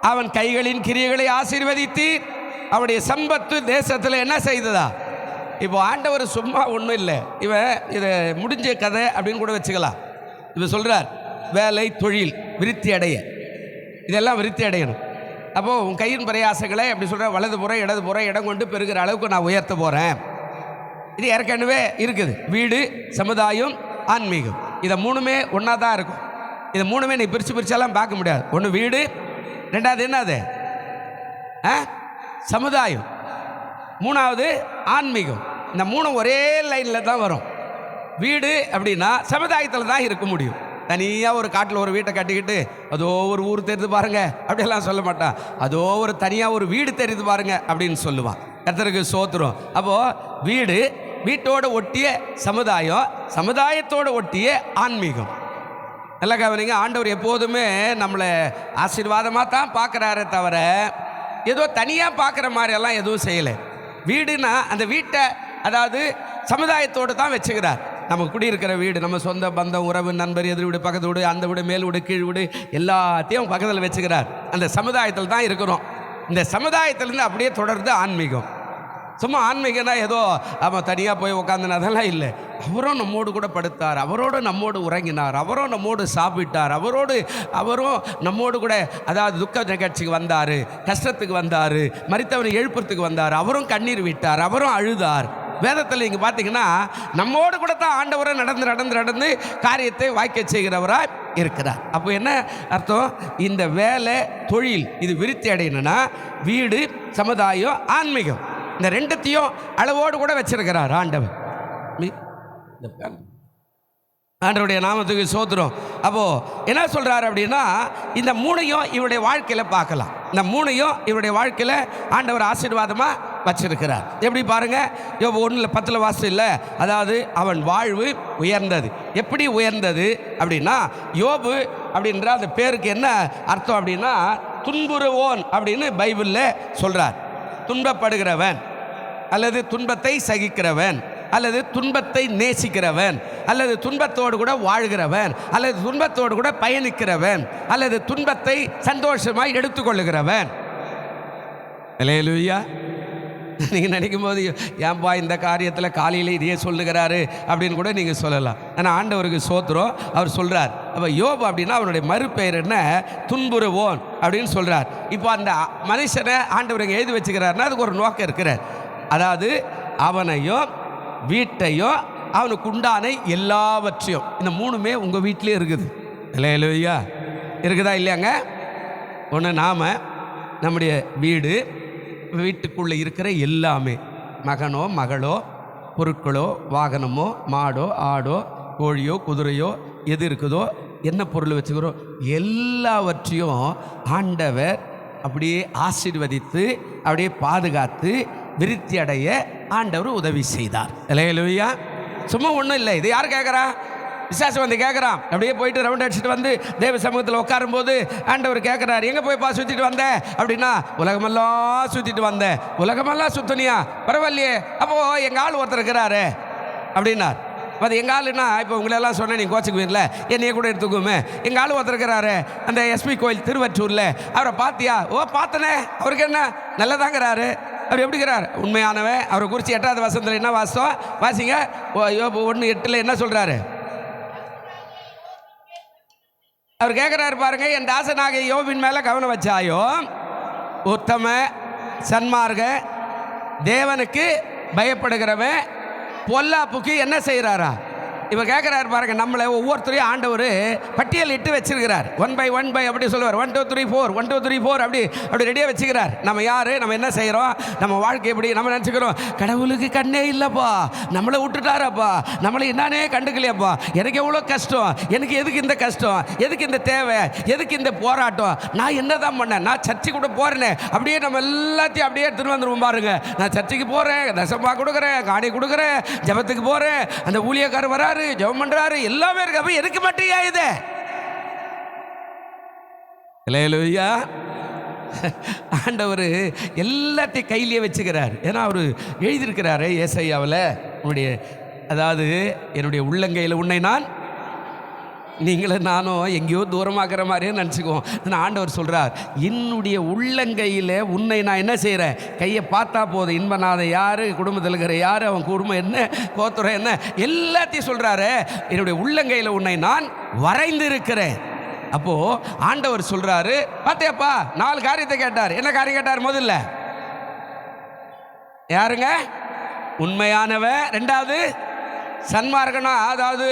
அவன் கைகளின் கிரியைகளை ஆசீர்வதித்து அவனுடைய சம்பத்து தேசத்தில் என்ன செய்ததா? இப்போ ஆண்டவர் சும்மா ஒன்றும் இல்லை, இவன் இதை முடிஞ்ச கதை அப்படின்னு கூட வச்சுக்கலாம். இவன் சொல்கிறார், வேலை தொழில் விருத்தி அடைய, இதெல்லாம் விருத்தி அடையணும். அப்போது உன் கையின் பிரயாசங்களை அப்படி சொல்கிற, வலதுபுறம் இடதுபுறம் இடம் கொண்டு பெருகிற அளவுக்கு நான் உயர்த்த போகிறேன். இது ஏற்கனவே இருக்குது. வீடு, சமுதாயம், ஆன்மீகம், இதை மூணுமே ஒன்றா தான் இருக்கும். இதை மூணுமே நீ பிரிச்செல்லாம் பார்க்க முடியாது. ஒன்று வீடு, ரெண்டாவது என்னது சமுதாயம், மூணாவது ஆன்மீகம். இந்த மூணு ஒரே லைனில் தான் வரும். வீடு அப்படின்னா சமுதாயத்தில் தான் இருக்க முடியும். தனியாக ஒரு காட்டில் ஒரு வீட்டை கட்டிக்கிட்டு அதோ ஒரு ஊர் தெரியுது பாருங்க அப்படியெல்லாம் சொல்ல மாட்டான். அதோ ஒரு தனியாக ஒரு வீடு தெரியுது பாருங்க அப்படின்னு சொல்லுவான். கர்த்தருக்கு ஸ்தோத்திரம். அப்போது வீடு, வீட்டோடு ஒட்டிய சமுதாயம், சமுதாயத்தோடு ஒட்டிய ஆன்மீகம். நல்லா கவனிங்க, ஆண்டவர் எப்போதுமே நம்மளை ஆசீர்வாதமாக தான் பார்க்குறாரே தவிர ஏதோ தனியாக பார்க்குற மாதிரியெல்லாம் எதுவும் செய்யலை. வீடுனா அந்த வீட்டை, அதாவது சமுதாயத்தோடு தான் வச்சுக்கிறார். நம்ம குடியிருக்கிற வீடு, நம்ம சொந்த பந்தம், உறவு, நண்பர், எதிர் வீடு, பக்கத்து வீடு, அந்த வீடு, மேல் வீடு, கீழ் வீடு, எல்லாத்தையும் பக்கத்தில் வச்சுக்கிறார். அந்த சமுதாயத்தில் தான் இருக்கிறோம். இந்த சமுதாயத்திலேருந்து அப்படியே தொடர்ந்து ஆன்மீகம். சும்மா ஆன்மீகம்னா ஏதோ அவன் தனியாக போய் உட்காந்துனா அதெல்லாம் இல்லை. அவரும் நம்மோடு கூட படுத்தார், அவரோடு நம்மோடு உறங்கினார், அவரும் நம்மோடு சாப்பிட்டார், அவரும் நம்மோடு கூட, அதாவது துக்க நிகழ்ச்சிக்கு வந்தார், கஷ்டத்துக்கு வந்தார், மரித்தவனை எழுப்புறதுக்கு வந்தார், அவரும் கண்ணீர் விட்டார், அவரும் அழுதார். வேதத்தில் நீங்கள் பார்த்தீங்கன்னா நம்மோடு கூட தான் ஆண்டவரை நடந்து காரியத்தை வாய்க்க செய்கிறவராக இருக்கிறார். அப்போ என்ன அர்த்தம்? இந்த வேலை தொழில் இது விருத்தி அடையணும்னா வீடு, சமுதாயம், ஆன்மீகம், இந்த ரெண்டுத்தையும் அளவோடு கூட வச்சிருக்கிறார் ஆண்டவர். ஆண்டவருடைய நாமத்துக்கு ஸ்தோத்திரம். அப்போது என்ன சொல்கிறார் அப்படின்னா, இந்த மூணையும் இவருடைய வாழ்க்கையில் பார்க்கலாம். இந்த மூணையும் இவருடைய வாழ்க்கையில் ஆண்டவர் ஆசீர்வாதமாக வச்சிருக்கிறார். எப்படி பாருங்கள், யோபு 1:10 வாசம் இல்லை, அதாவது அவன் வாழ்வு உயர்ந்தது. எப்படி உயர்ந்தது அப்படின்னா, யோபு அப்படின்ற அந்த பேருக்கு என்ன அர்த்தம் அப்படின்னா, துன்புறுவோன் அப்படின்னு பைபிளில் சொல்கிறார். துன்பப்படுகிறவன் அல்லது துன்பத்தை சகிக்கிறவன் அல்லது துன்பத்தை நேசிக்கிறவன், அல்லது துன்பத்தோடு கூட வாழ்கிறவன், அல்லது துன்பத்தோடு கூட பயணிக்கிறவன், அல்லது துன்பத்தை சந்தோஷமாய் எடுத்துக்கொள்ளுகிறவன். அல்லேலூயா. நீங்கள் நினைக்கும் போது ஏன்பா இந்த காரியத்தில் காலையில் இதையே சொல்லுகிறாரு அப்படின்னு கூட நீங்கள் சொல்லலாம். ஆனால் ஆண்டவருக்கு சோத்திரம், அவர் சொல்கிறார். அப்போ யோபு அப்படின்னா அவனுடைய மறுபெயர் என்ன? துன்புறுவோன் அப்படின்னு சொல்கிறார். இப்போ அந்த மனுஷனை ஆண்டவருக்கு எழுதி வச்சுக்கிறாருன்னா அதுக்கு ஒரு நோக்கம் இருக்கிறார். அதாவது அவனையும் வீட்டையும் அவனுக்கு உண்டான எல்லாவற்றையும், இந்த மூணுமே உங்கள் வீட்டிலே இருக்குது. அல்லேலூயா. இருக்குதா இல்லையாங்க? ஒன்று நாம் நம்முடைய வீடு, வீட்டுக்குள்ளே இருக்கிற எல்லாமே, மகனோ மகளோ பொருட்களோ வாகனமோ மாடோ ஆடோ கோழியோ குதிரையோ எது இருக்குதோ என்ன பொருள் வச்சுக்கிறோம் எல்லாவற்றையும் ஆண்டவர் அப்படியே ஆசீர்வதித்து அப்படியே பாதுகாத்து விருத்தி அடைய ஆண்டவர் உதவி செய்தார். அல்லேலூயா. சும்மா ஒன்றும் இல்லை. இது யார் கேட்குறா? விசாசம் வந்து கேட்குறான். அப்படியே போயிட்டு ரவுண்ட் அடிச்சுட்டு வந்து தேவ சமூகத்தில் உட்காரும்போது ஆண்டவர் கேட்குறாரு, எங்கே போய்ப்பா சுற்றிட்டு வந்தேன் அப்படின்னா, உலகமெல்லாம் சுற்றிட்டு வந்தேன். உலகமெல்லாம் சுற்றினியா? பரவாயில்லையே. அப்போது எங்கள் ஆள் ஒருத்தர் இருக்கிறாரு அப்படின்னார். அது எங்கள் ஆளுன்னா இப்போ உங்களெல்லாம் சொன்னேன், நீங்கள் கோச்சுக்குவீங்கள, என்னையே கூட எடுத்துக்குமே. எங்கள் ஆள் ஒருத்தர் இருக்கிறாரு அந்த எஸ்பி கோயில் திருவற்றூரில். அவரை பார்த்தியா? ஓ பார்த்தனே. அவருக்கு என்ன நல்லதாங்கிறாரு. அவர் எப்படிங்கிறார்? உண்மையானவன். அவரை குறித்து 8வது வசனத்தில் என்ன வாசம் வாசிங்க. 1:8 என்ன சொல்கிறாரு? அவர் கேட்குறாரு பாருங்க, என் தாசனாக யோபின் மேலே கவனம் வச்சாயோ? உத்தம சன்மார்க்க தேவனுக்கு பயப்படுகிறவன் பொல்லாப்புக்கு என்ன செய்கிறாரா? இப்போ கேட்குறாரு பாருங்க, நம்மளை ஒவ்வொருத்தரையும் ஆண்டவர் பட்டியல் இட்டு வச்சிருக்கிறார். 1 by 1 by அப்படி சொல்லுவார். 1 2 3 4 1 2 3 4 அப்படி ரெடியாக வச்சுக்கிறார். நம்ம யார், நம்ம என்ன செய்கிறோம், நம்ம வாழ்க்கை எப்படி நம்ம நினச்சிக்கிறோம். கடவுளுக்கு கண்ணே இல்லைப்பா, நம்மளை விட்டுட்டாரப்பா, நம்மளை என்னன்னே கண்டுக்கலையப்பா, எனக்கு எவ்வளோ கஷ்டம், எனக்கு எதுக்கு இந்த கஷ்டம், எதுக்கு இந்த தேவை, எதுக்கு இந்த போராட்டம், நான் என்ன தான் பண்ணேன், நான் சர்ச்சைக்கு கூட போகிறேனே, அப்படியே நம்ம எல்லாத்தையும் அப்படியே எடுத்துகிட்டு வந்துருவோம் பாருங்க. நான் சர்ச்சைக்கு போகிறேன், தசமா கொடுக்குறேன், காணி கொடுக்குறேன், ஜபத்துக்கு போகிறேன், அந்த ஊழியக்காரர் வராரு, ஜெபம் பண்றாரு, எல்லாமே இருக்கு. அப்ப எதுக்கு மட்டும் இது? அல்லேலூயா. ஆண்டவர் எல்லாத்தையும் கையிலேயே வச்சுக்கிறார். ஏன்னா அவர் எழுதியிருக்கிறாரு ஏசாயாவில், உன்னுடைய அதாவது என்னுடைய உள்ளங்கையில் உன்னை நான், நீங்களும் நானும் எங்கேயோ தூரமாக்குற மாதிரியே நினச்சிக்குவோம். ஆனால் ஆண்டவர் சொல்கிறார், என்னுடைய உள்ளங்கையில் உன்னை நான் என்ன செய்கிறேன், கையை பார்த்தா போதும். இன்பநாத யார், குடும்பத்தில் இருக்கிற யார், அவன் குடும்பம் என்ன, கோத்துரம் என்ன, எல்லாத்தையும் சொல்கிறாரு. என்னுடைய உள்ளங்கையில் உன்னை நான் வரைந்திருக்கிறேன். அப்போது ஆண்டவர் சொல்கிறாரு, பார்த்தியாப்பா 4 காரியத்தை கேட்டார். என்ன காரியம் கேட்டார்? முதல்ல யாருங்க? உண்மையானவன். 2வது சன்மார்க்கனா, அதாவது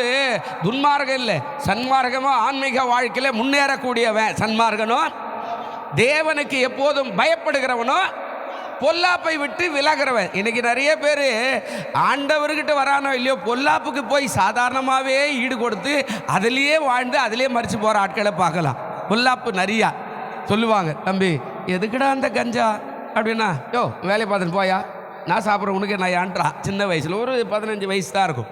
துன்மார்க்கம் இல்லை, சன்மார்க்கமும் ஆன்மீக வாழ்க்கையில் முன்னேறக்கூடியவன் சன்மார்க்கனும். தேவனுக்கு எப்போதும் பயப்படுகிறவனும் பொல்லாப்பை விட்டு விலகிறவன். இன்னைக்கு நிறைய பேர் ஆண்டவர்கிட்ட வரானோ இல்லையோ, பொல்லாப்புக்கு போய் சாதாரணமாகவே ஈடு கொடுத்து அதிலேயே வாழ்ந்து அதிலே மறித்து போகிற ஆட்களை பார்க்கலாம். பொல்லாப்பு நிறையா சொல்லுவாங்க, தம்பி எதுக்குடா அந்த கஞ்சா அப்படின்னா, யோ வேலையை பார்த்துட்டு போயா, நான் சாப்பிட்ற உனக்கு நான் ஏன்றா. சின்ன வயசில் ஒரு 15 வயசு தான் இருக்கும்.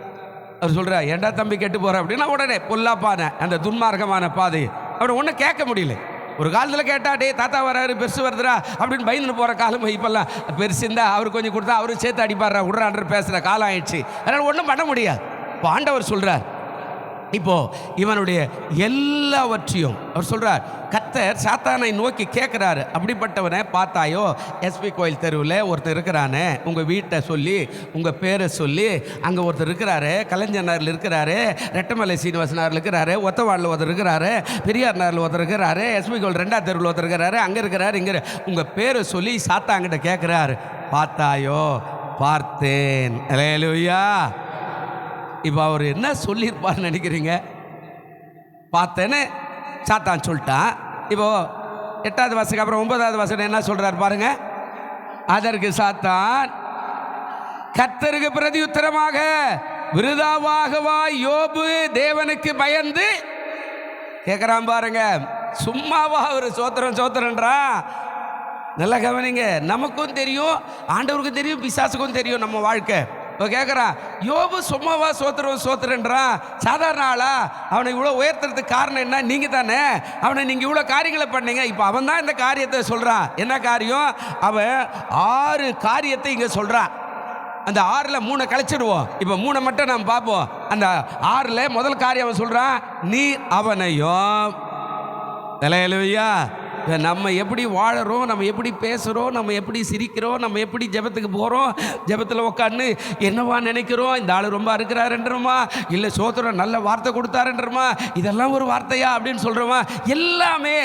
அவர் சொல்கிறா, ஏண்டா தம்பி கெட்டு போகிற அப்படின்னா உடனே பொல்லாப்பான அந்த துன்மார்க்கமான பாதை. அப்படி ஒன்றும் கேட்க முடியல. ஒரு காலத்தில் கேட்டாட்டே தாத்தா வராரு, பெருசு வருதுரா அப்படின்னு பயந்துன்னு போகிற காலம். இப்போல்லாம் பெருசு இருந்தால் அவருக்கு கொஞ்சம் கொடுத்தா அவரும் சேர்த்து அடிப்பாரா விட்றான்ற பேசுகிற காலம் ஆயிடுச்சு. அதனால் ஒன்றும் பண்ண முடியாது. இப்போ ஆண்டவர் சொல்கிறார், இப்போது இவனுடைய எல்லாவற்றையும் அவர் சொல்கிறார். கர்த்தர் சாத்தானை நோக்கி கேட்குறாரு, அப்படிப்பட்டவனை பார்த்தாயோ? எஸ்பி கோயில் தெருவில் ஒருத்தர் இருக்கிறானே, உங்கள் வீட்டை சொல்லி உங்கள் பேரை சொல்லி, அங்கே ஒருத்தர் இருக்கிறாரு, கலைஞர் நகரில் இருக்கிறாரு, ரெட்டமலை சீனிவாசன் நகரில் இருக்கிறாரு, ஒத்தவாடில் ஒருத்தர் இருக்கிறாரு, பெரியார் நகரில் ஒருத்தர் இருக்கிறாரு, எஸ்பி கோயில் 2வது தெருவில் ஒருத்தர் இருக்கிறாரு, அங்கே இருக்கிறாரு, இங்கே உங்கள் பேரை சொல்லி சாத்தாங்கிட்ட கேட்குறாரு. பார்த்தாயோ? பார்த்தேன். அல்லேலூயா. இப்போ அவர் என்ன சொல்லியிருப்பார்னு நினைக்கிறீங்க? பார்த்தேன்னு சாத்தான் சொல்லிட்டான். இப்போது 8வது வசனம் அப்புறம் 9வது வசனம் என்ன சொல்கிறார் பாருங்க. அதற்கு சாத்தான், கர்த்தருக்கு பிரதியுத்தரமாக, விருதாவாகவா யோபு தேவனுக்கு பயந்து கேட்குறான் பாருங்க. சும்மாவா அவர் சோத்திரன்றா? நல்லா கவனிங்க. நமக்கும் தெரியும், ஆண்டவருக்கும் தெரியும், பிசாசுக்கும் தெரியும் நம்ம வாழ்க்கை. இப்போ கேட்குறான், யோபு சும்மாவா சோத்திரன்றான்? சாதாரண ஆளா? அவனை இவ்வளோ உயர்த்துறதுக்கு காரணம் என்ன? நீங்கள் தானே. அவனை நீங்கள் இவ்வளோ காரியங்களை பண்ணீங்க. இப்போ அவன் தான் இந்த காரியத்தை சொல்கிறான். என்ன காரியம்? அவன் 6 காரியத்தை இங்கே சொல்கிறான். அந்த 6ல் 3 கழிச்சிடுவோம். இப்போ 3 மட்டும் நாம் பார்ப்போம். அந்த 6ல் முதல் காரியம் அவன் சொல்கிறான், நீ அவனையும். ஹல்லேலூயா. நம்ம எப்படி வாழறோம், நம்ம எப்படி பேசுகிறோம், நம்ம எப்படி சிரிக்கிறோம், நம்ம எப்படி ஜெபத்துக்கு போகிறோம், ஜெபத்தில் உட்காந்து என்னவா நினைக்கிறோம், இந்த ஆள் ரொம்ப இருக்கிறாருன்றமா, இல்லை சோத்திரம் நல்ல வார்த்தை கொடுத்தாருன்றமா, இதெல்லாம் ஒரு வார்த்தையா அப்படின்னு சொல்கிறோமா, எல்லாமே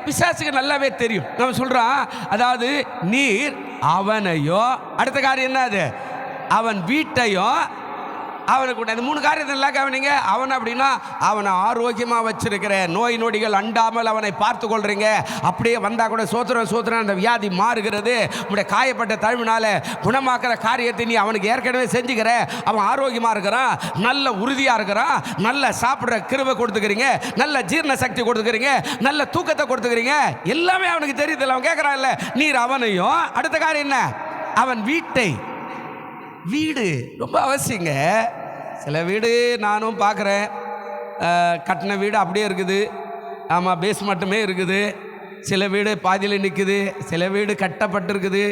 பிசாசுக்கு நல்லாவே தெரியும். நம்ம சொல்கிறான், அதாவது நீர் அவனையும், அடுத்த காரியம் என்ன, அது அவன் வீட்டையும், அவனுக்கு அந்த 3 காரியத்தை எல்லாம் கவனிங்க. அவன் அப்படின்னா அவனை ஆரோக்கியமாக வச்சிருக்கிறேன், நோய் நொடிகள் அண்டாமல் அவனை பார்த்து கொள்றீங்க. அப்படியே வந்தால் கூட சோத்திரம் அந்த வியாதி மாறுகிறது. உடைய காயப்பட்ட தழுவினால குணமாக்குற காரியத்தை நீ அவனுக்கு ஏற்கனவே செஞ்சுக்கிற. அவன் ஆரோக்கியமாக இருக்கிறான், நல்ல உறுதியாக இருக்கிறான், நல்ல சாப்பிட்ற கிருபை கொடுத்துக்கிறீங்க, நல்ல ஜீரண சக்தி கொடுத்துக்கிறீங்க, நல்ல தூக்கத்தை கொடுத்துக்கிறீங்க. எல்லாமே அவனுக்கு தெரியுதில்ல. அவன் கேட்குறான் இல்லை, நீர் அவனையும். அடுத்த காரியம் என்ன, அவன் வீட்டை. வீடு ரொம்ப அவசியங்க. சில வீடு நானும் பார்க்குறேன், கட்டின வீடு அப்படியே இருக்குது. ஆமாம், பேஸ் மட்டுமே இருக்குது. சில வீடு பாதியில் நிற்குது, சில வீடு கட்டப்பட்டிருக்குது.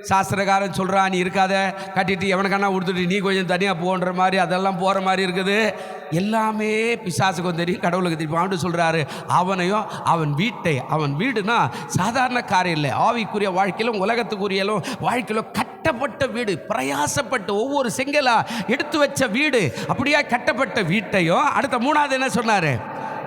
சாஸ்திரக்காரன் சொல்கிறான், நீ இருக்காத, கட்டிட்டு எவனுக்கானா கொடுத்துட்டு நீ கொஞ்சம் தனியாக போன்ற மாதிரி, அதெல்லாம் போகிற மாதிரி இருக்குது. எல்லாமே பிசாசுக்கும் தெரியும், கடவுளுக்கு தெரியும். அவன் சொல்கிறாரு, அவனையும் அவன் வீட்டை. அவன் வீடுனா சாதாரண காரியம் இல்லை. ஆவிக்குரிய வாழ்க்கையிலும் உலகத்துக்குரியலும் வாழ்க்கையிலும் கட்டப்பட்ட வீடு, பிரயாசப்பட்டு ஒவ்வொரு செங்கலா எடுத்து வச்ச வீடு, அப்படியே கட்டப்பட்ட வீட்டையும். அடுத்த 3வது என்ன சொன்னார்,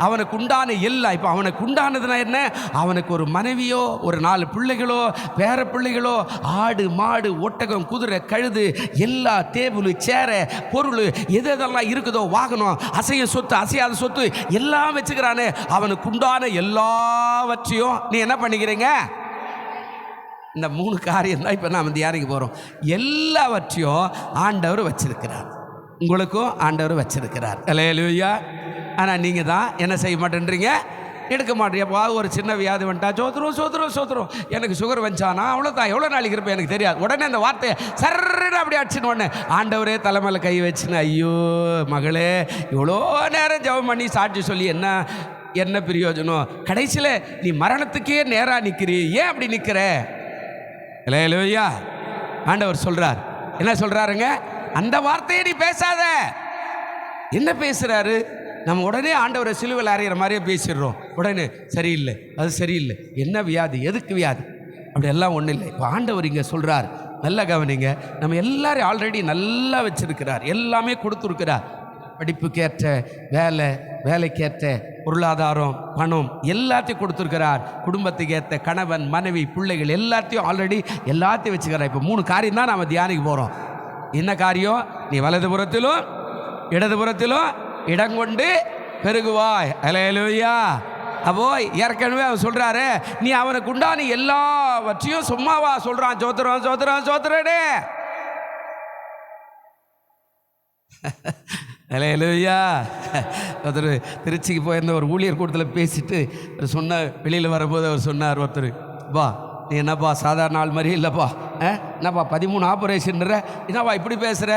அவனுக்கு உண்டான எல்லாம். இப்போ அவனுக்கு உண்டானதுன்னா என்ன, அவனுக்கு ஒரு மனைவியோ, ஒரு 4 பிள்ளைகளோ, பேர பிள்ளைகளோ, ஆடு மாடு ஒட்டகம் குதிரை கழுது, எல்லா டேபிள் சேர பொருள் எதெல்லாம் இருக்குதோ, வாகனம், அசைய சொத்து அசையாத சொத்து எல்லாம் வச்சுக்கிறானே. அவனுக்கு உண்டான எல்லாவற்றையும் நீ என்ன பண்ணிக்கிறீங்க, இந்த 3 காரியம் தான் இப்போ நாம் தியானிக்க போகிறோம். எல்லாவற்றையும் ஆண்டவர் வச்சிருக்கிறார், உங்களுக்கும் ஆண்டவர் வச்சிருக்கிறார். ஹல்லேலூயா. ஆனால் நீங்கள் தான் என்ன செய்ய மாட்டேன்றீங்க, எடுக்க மாட்டேங்க. ஒரு சின்ன வியாதி வந்துட்டா சோத்திரம் எனக்கு சுகர் வந்துச்சானா அவ்வளோதான், எவ்வளோ நாளைக்கு இருப்பேன் எனக்கு தெரியாது. உடனே அந்த வார்த்தையை சர்ன்னு அப்படி அடிச்சுன்னு உடனே ஆண்டவரே தலைமையில் கை வச்சுன்னு, ஐயோ மகளே, இவ்வளோ நேரம் ஜெபம் பண்ணி சாட்சி சொல்லி என்ன பிரயோஜனம், கடைசியில் நீ மரணத்துக்கே நேராக நிற்கிறீ, ஏன் அப்படி நிற்கிற? ஹல்லேலூயா. ஆண்டவர் சொல்கிறார், என்ன சொல்கிறாருங்க, அந்த வார்த்தையை நீ பேசாத. என்ன பேசுகிறாரு, நம்ம உடனே ஆண்டவரை சிலுவையில் அறையிற மாதிரியே பேசிடுறோம். உடனே சரியில்லை, அது சரியில்லை, என்ன வியாதி, எதுக்கு வியாதி, அப்படி எல்லாம் ஒன்றும் இல்லை. இப்போ ஆண்டவர் இங்கே சொல்கிறார், நல்லா கவனிங்க, நம்ம எல்லாரையும் ஆல்ரெடி நல்லா வச்சிருக்கிறார், எல்லாமே கொடுத்துருக்கிறார். படிப்புக்கேற்ற வேலை, வேலைக்கேற்ற பொருளாதாரம், பணம் எல்லாத்தையும் கொடுத்துருக்கிறார். குடும்பத்துக்கு ஏற்ற கணவன் மனைவி பிள்ளைகள் எல்லாத்தையும் ஆல்ரெடி எல்லாத்தையும் வச்சுக்கிறார். இப்போ 3 காரியம் தான் நாம் தியானிக்க போகிறோம். என்ன காரியம், நீ வலதுபுறத்திலும் இடதுபுறத்திலும் இடங்கொண்டு பெருகுவாய். ஹல்லேலூயா. அப்போ ஏற்கனவே அவன் சொல்கிறாரு, நீ அவனுக்கு உண்டான எல்லாவற்றையும் சும்மாவா சொல்கிறான், சோத்திரடே. ஹல்லேலூயா. ஒருத்தர் திருச்சிக்கு போயிருந்த ஒரு ஊழியர் கூட்டத்தில் பேசிட்டு சொன்ன, வெளியில் வரும்போது அவர் சொன்னார், ஒருத்தர், வா நீ என்னப்பா சாதாரண ஆள் மாதிரி இல்லைப்பா, என்னப்பா 13 ஆப்ரேஷன்ற, என்னப்பா இப்படி பேசுகிற,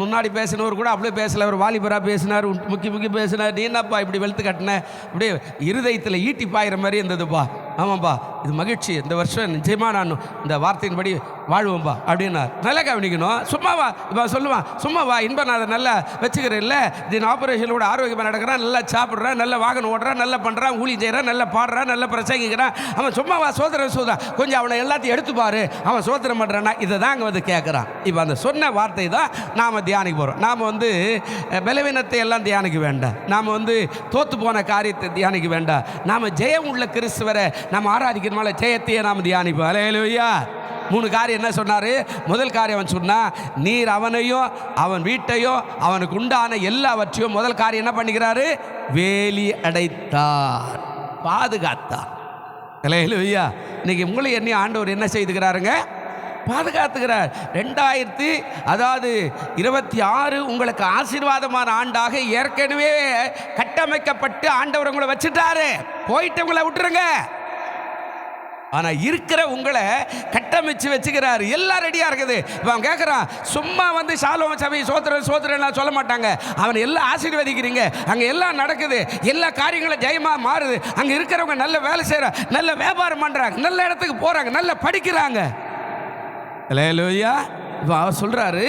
முன்னாடி பேசினவர் கூட அப்படியே பேசலை, ஒரு வாலிபராக பேசினார், முக்கி பேசினார், நீ என்னப்பா இப்படி வெளுத்து கட்டின, அப்படியே இருதயத்தில் ஈட்டி பாயிற மாதிரி இருந்ததுப்பா. ஆமாப்பா, இது மகிழ்ச்சி, இந்த வருஷம் நிச்சயமாக நான் இந்த வார்த்தையின்படி வாழ்வோம்பா அப்படின்னார். நல்லா கவனிக்கணும். சும்மாவா இப்போ சொல்லுவான், சும்மாவா இன்பம் நான் அதை நல்லா வச்சுக்கிறேன் இல்லை, இது ஆப்ரேஷன் கூட ஆரோக்கியமாக நடக்கிறான், நல்லா சாப்பிட்றான், நல்லா வாகனம் ஓடுறான், நல்லா பண்ணுறான், ஊழி செய்கிறான், நல்லா பாடுறான், நல்லா பிரசங்கிக்கிறான், அவன் சும்மாவா சோதரன் கொஞ்சம் அவனை எல்லாத்தையும் எடுத்துப்பாரு, அவன் சோதனம் பண்ணுறான்னா, இதை தான் அங்கே வந்து கேட்குறான். இப்போ அந்த சொன்ன வார்த்தை தான் நாம் தியானிக்க போகிறோம். நாம் பலவீனத்தை எல்லாம் தியானிக்க வேண்டாம், நாம் தோற்று போன காரியத்தை தியானிக்க வேண்டாம், நாம் ஜெயம் உள்ள கிறிஸ்துவரை நாம் ஆராதிக்கிறதுனால ஜெயத்தையே நாம் தியானிப்போம். ஹல்லேலூயா. 3 காரியம் என்ன சொன்னார், முதல் காரியம் அவன் சொன்னா, நீர் அவனையும் அவன் வீட்டையும் அவனுக்கு உண்டான எல்லாவற்றையும், முதல் காரியம் என்ன பண்ணிக்கிறாரு, வேலி அடைத்தார், பாதுகாத்தார். ஹல்லேலூயா. இன்னைக்கு உங்களை என்ன ஆண்டவர் என்ன செய்துக்கிறாருங்க, பாதுகாத்துக்கிறார். 2026 உங்களுக்கு ஆசீர்வாதமான ஆண்டாக ஏற்கனவே கட்டமைக்கப்பட்டு ஆண்டவர் உங்களை வச்சுட்டாரு. போயிட்டு உங்களை விட்டுருங்க. ஆனால் இருக்கிற உங்களை கட்டமைச்சு வச்சுக்கிறாரு, எல்லாம் ரெடியாக இருக்குது. இப்போ அவன் கேட்குறான், சும்மா ஷாலோம் சபை சோத்திரம்லாம் சொல்ல மாட்டாங்க, அவனை எல்லாம் ஆசீர்வதிக்கிறீங்க, அங்கே எல்லாம் நடக்குது, எல்லா காரியங்களும் ஜெயமாக மாறுது, அங்கே இருக்கிறவங்க நல்ல வேலை செய்கிற, நல்ல வியாபாரம் பண்ணுறாங்க, நல்ல இடத்துக்கு போகிறாங்க, நல்லா படிக்கிறாங்க. ஹல்லேலூயா. இப்போ அவர் சொல்கிறாரு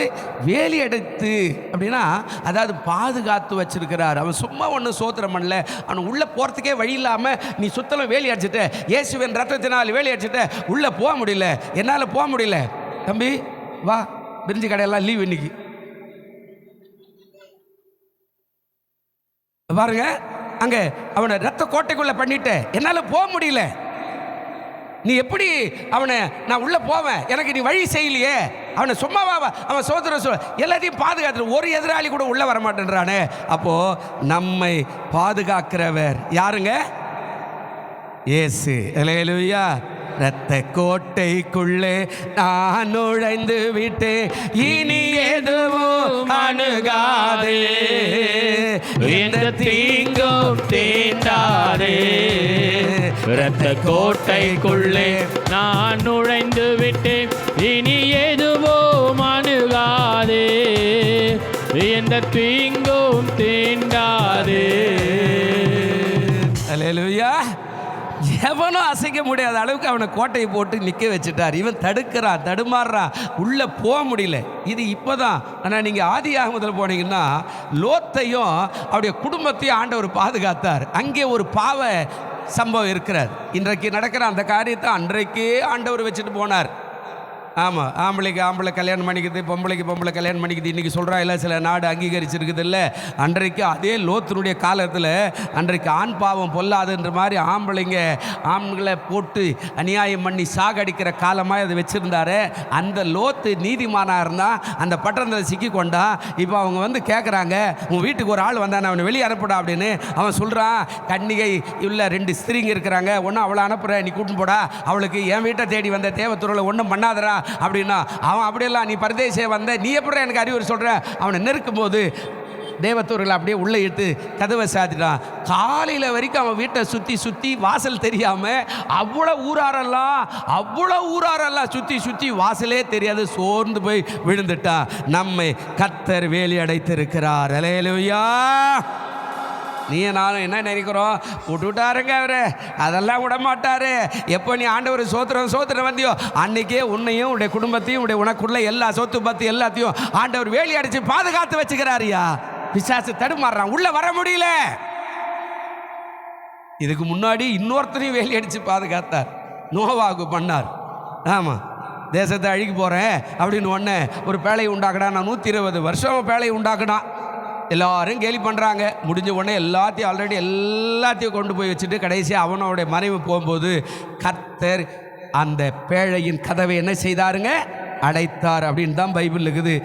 வேலி அடைத்து அப்படின்னா அதாவது பாதுகாத்து வச்சிருக்கிறார். அவன் சும்மா ஒன்றும் சோத்திரம் பண்ணல. அவன் உள்ளே போகிறதுக்கே வழி இல்லாமல் நீ சுத்தலும் வேலி அடிச்சுட்ட, இயேசுவின் ரத்தத்தினால் வேலி அடிச்சுட்ட, உள்ளே போக முடியல, என்னால் போக முடியல. தம்பி வா, பிரிஞ்சு கடையெல்லாம் லீவ் இன்னைக்கு பாருங்க. அங்கே அவனை ரத்த கோட்டைக்குள்ளே பண்ணிட்ட, என்னால் போக முடியல. நீ எப்படி அவனை நான் உள்ளே போவேன், எனக்கு நீ வழி செய்யலையே. அவனை சும்மாவா அவன் சோதர எல்லாத்தையும் பாதுகாத்து ஒரு எதிராளி கூட உள்ளே வர மாட்டேன்றானே. அப்போது நம்மை பாதுகாக்கிறவர் யாருங்க? இயேசு. அல்லேலூயா. இரத்த கோட்டைக்குள்ளே நான் நுழைந்து விட்டு இனி எதுவும் அணுகாதே, எந்த தீங்கும் தீண்டாதே. இரத்த கோட்டைக்குள்ளே நான் நுழைந்து விட்டு இனி எதுவும் அணுகாதே, எந்த தீங்கும் தீண்டாதே. அல்லேலூயா. எவனும் அசைக்க முடியாத அளவுக்கு அவனை கோட்டையை போட்டு நிற்க வச்சுட்டார். இவன் தடுக்கிறான், தடுமாறுறான், உள்ளே போக முடியல. இது இப்போ தான். ஆனால் நீங்கள் ஆதியாகமத்தில் போனீங்கன்னா லோத்தையும் அவருடைய குடும்பத்தையும் ஆண்டவர் பாதுகாத்தார். அங்கே ஒரு பாவ சம்பவம் இருக்கிறார். இன்றைக்கு நடக்கிற அந்த காரியத்தை அன்றைக்கே ஆண்டவர் வச்சுட்டு போனார். ஆமாம், ஆம்பளைக்கு ஆம்பளை கல்யாணம் பண்ணிக்குது, பொம்பளைக்கு பொம்பளை கல்யாணம் பண்ணிக்குது. இன்றைக்கி சொல்கிறா இல்லை, சில நாடு அங்கீகரிச்சிருக்குது இல்லை. அன்றைக்கு அதே லோத்தினுடைய காலத்தில் அன்றைக்கு ஆண் பாவம் பொல்லாதுன்ற மாதிரி ஆம்பளைங்க ஆண்களை போட்டு அநியாயம் பண்ணி சாகடிக்கிற காலமாக அதை வச்சுருந்தாரு. அந்த லோத்து நீதிமானாக இருந்தால் அந்த பட்டணத்தில் சிக்கி கொண்டா. இப்போ அவங்க வந்து கேட்குறாங்க, உன் வீட்டுக்கு ஒரு ஆள் வந்தானே, அவனை வெளியே அனுப்புடா அப்படின்னு. அவன் சொல்கிறான், கன்னிகை உள்ள 2 ஸ்திரீங்க இருக்கிறாங்க, ஒன்றும் அவளை அனுப்புகிறேன், நீ கூட்டின்னு போடா. அவளுக்கு என் வீட்டை தேடி வந்த தேவத்துறையில் ஒன்றும் பண்ணாதரா அப்படின்னா. அவன் அப்படியெல்லாம், நீ பரதேசிய வந்த, நீ எப்படி எனக்கு அறிவுரை சொல்கிற? அவனை நெருக்கும் போது தேவத்தூரில் அப்படியே உள்ளே இட்டு கதவை சாத்திட்டான். காலையில் வரைக்கும் அவன் வீட்டை சுற்றி சுற்றி வாசல் தெரியாமல் அவ்வளோ ஊராரெல்லாம் சுற்றி சுற்றி வாசலே தெரியாது, சோர்ந்து போய் விழுந்துட்டான். நம்மை கர்த்தர் வேலி அடைத்திருக்கிறார். அல்லேலூயா. நீ நானும் என்ன நினைக்கிறோம், விட்டுட்டாருங்க அவரு, அதெல்லாம் விட மாட்டாரு. எப்போ நீ ஆண்டவர் சோத்திரம் வந்தியோ அன்னைக்கே உன்னையும் உடைய குடும்பத்தையும் உனக்குள்ள எல்லா சொத்து பத்து எல்லாத்தையும் ஆண்டவர் வேலி அடிச்சு பாதுகாத்து வச்சுக்கிறாரியா. பிசாசு தடுமாறுறான், உள்ள வர முடியல. இதுக்கு முன்னாடி இன்னொருத்தரையும் வேலி அடிச்சு பாதுகாத்தார், நோவாவுக்கு பண்ணார். ஆமாம், தேசத்தை அழிக்க போகிறேன் அப்படின்னு ஒன்று ஒரு பேழையை உண்டாக்குனா. நான் 120 வருஷம் பேழையை உண்டாக்குனா. எல்லாரும் கேலி பண்ணுறாங்க. முடிஞ்ச உடனே எல்லாத்தையும் கொண்டு போய் வச்சுட்டு கடைசி அவனோடைய மனைவி போகும்போது கர்த்தர் அந்த பேழையின் கதவை என்ன செய்தாருங்க? அடைத்தார் அப்படின்னு தான் பைபிள் இருக்குது.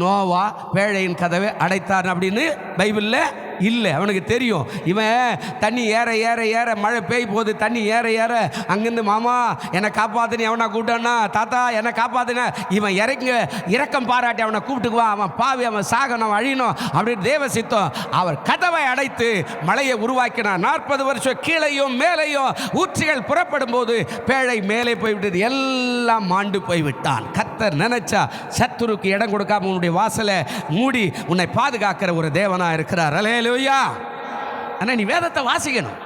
நோவா பேழையின் கதவை அடைத்தார் அப்படின்னு பைபிளில் இல்லை. அவனுக்கு தெரியும், இவன் தண்ணி ஏற ஏற ஏற மழை பெய்ய போகுது, தண்ணி ஏற ஏற அங்கேருந்து மாமா என்னை காப்பாற்றுனி அவனை கூப்பிட்டான்னா, தாத்தா என்னை காப்பாற்றுன, இவன் இரக்கம் பாராட்டி அவனை கூப்பிட்டுக்குவான், அவன் பாவி, அவன் சாகணும், அழியணும் அப்படின்னு தேவ சித்தம். அவர் கதவை அடைத்து மழையை உருவாக்கினார். 40 வருஷம் கீழையும் மேலையும் ஊற்றுகள் புறப்படும் போது பேழை மேலே போய்விட்டது, எல்லாம் மாண்டு போய்விட்டான். கர்த்தர் நினைச்சா சத்துருக்கு இடம் கொடுக்காம உன்னுடைய வாசலை மூடி உன்னை பாதுகாக்கிற ஒரு தேவனா இருக்கிறார். அல்லேலூயா. ஆனால் நீ வேதத்தை வாசிக்கணும்.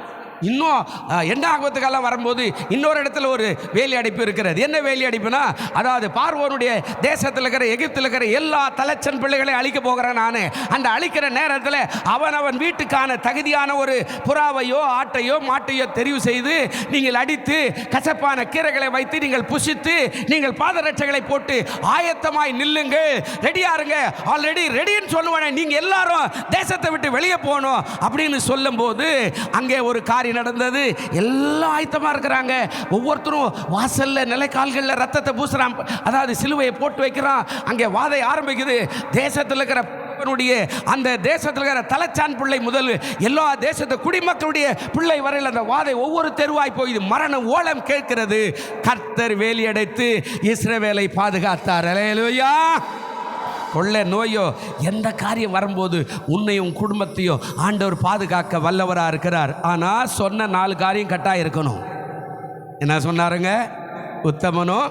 இன்னும் எண்ணாகமத்துக்கெல்லாம் வரும்போது இன்னொரு இடத்துல ஒரு வேலி அடைப்பு இருக்கிறது. என்ன வேலி அடைப்புனா, அதாவது பார்வோனுடைய தேசத்தில் இருக்கிற எகிப்தில் இருக்கிற எல்லா தலைச்சன் பிள்ளைகளையும் அழிக்க போகிறேன் நான். அந்த அழிக்கிற நேரத்தில் அவன் வீட்டுக்கான தகுதியான ஒரு புறாவையோ ஆட்டையோ மாட்டையோ தெரிவு செய்து நீங்கள் அடித்து கசப்பான கீரைகளை வைத்து நீங்கள் புசித்து நீங்கள் பாதரட்சைகளை போட்டு ஆயத்தமாய் நில்லுங்கள், ரெடியாருங்க, ஆல்ரெடி ரெடின்னு சொல்லுவானே, நீங்கள் எல்லாரும் தேசத்தை விட்டு வெளியே போகணும் அப்படின்னு சொல்லும்போது அங்கே ஒரு காரியம் நடந்தது. எல்லாம் ஆயத்தமா இருக்கிறாங்க. ஒவ்வொருத்தரும் வாசல்ல நிலைக்கால்களில் ரத்தத்தை பூசுறான், அதாவது சிலுவையை போட்டு வைக்கிறான். அங்கே வாதை ஆரம்பிக்குது. தேசத்தில் இருக்கிற அந்த தேசத்தில் இருக்கிற தலைச்சான் பிள்ளை முதல் எல்லா தேசத்து குடிமக்களுடைய பிள்ளை வரையில் அந்த வாதை ஒவ்வொரு தெருவாய் போய் மரண ஓலம் கேட்கிறது. கர்த்தர் வேலி அடைத்து இஸ்ரவேலை பாதுகாத்தார். அல்லேலூயா. கொள்ளை நோயோ எந்த காரியம் வரும்போது உன்னையும் குடும்பத்தையும் ஆண்டவர் பாதுகாக்க வல்லவராக இருக்கிறார். ஆனால் சொன்ன 4 காரியம் கட்டாயம் இருக்கணும். என்ன சொன்னாருங்க? உத்தமனோ,